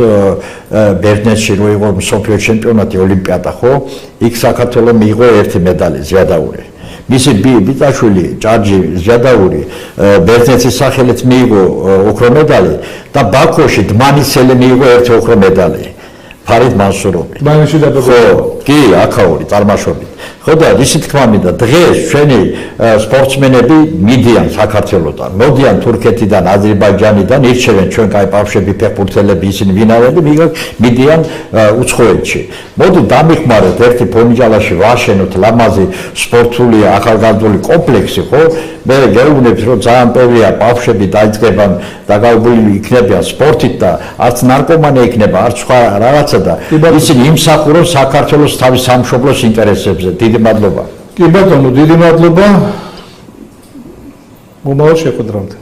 ბერნეთში რო იყო მსოფლიო ჩემპიონატი ოლიმპიადა ხო იქ საქართველოს მიიღო ერთი медаლი ზიადაური მისი ბიძაშვილი ჭარჯი ზიადაური ბერნეთის სახელით მიიღო ოქრო медаლი და ბაქოში დმანისელი მიიღო ერთი ოქრო медаლი ფარიდ მანსუროვი დმანისში დაბადებული ხო კი აქაური წარმოშობით ხო და ისი თქმა მინდა დღეს ჩვენი სპორტსმენები მიდიან საქართველოსთან მოდიან თურქეთიდან აზერბაიჯანიდან ირჩევენ ჩვენ კაი ბავშვები ფეხბურთელები ისინი ვინავრები მიდიან უცხოეთში მოდი დამიხმაროთ ერთი ფონიჯალაში ვაშენოთ ლამაზი სპორტული ახალგაზრდული კომპლექსი ხო მე გეუბნებით რომ ძალიან ბევრია ბავშვები დაიწყებან დაგავებული იქნებიან სპორტით და არც ნარკომანი იქნება არც სხვა რაღაცა და ისინი იმსახურონ საქართველოს თავის სამშობლოს ინტერესებზე დიდი მადლობა. კი ბატონო, დიდი მადლობა. მომავალ შეხვედრამდე.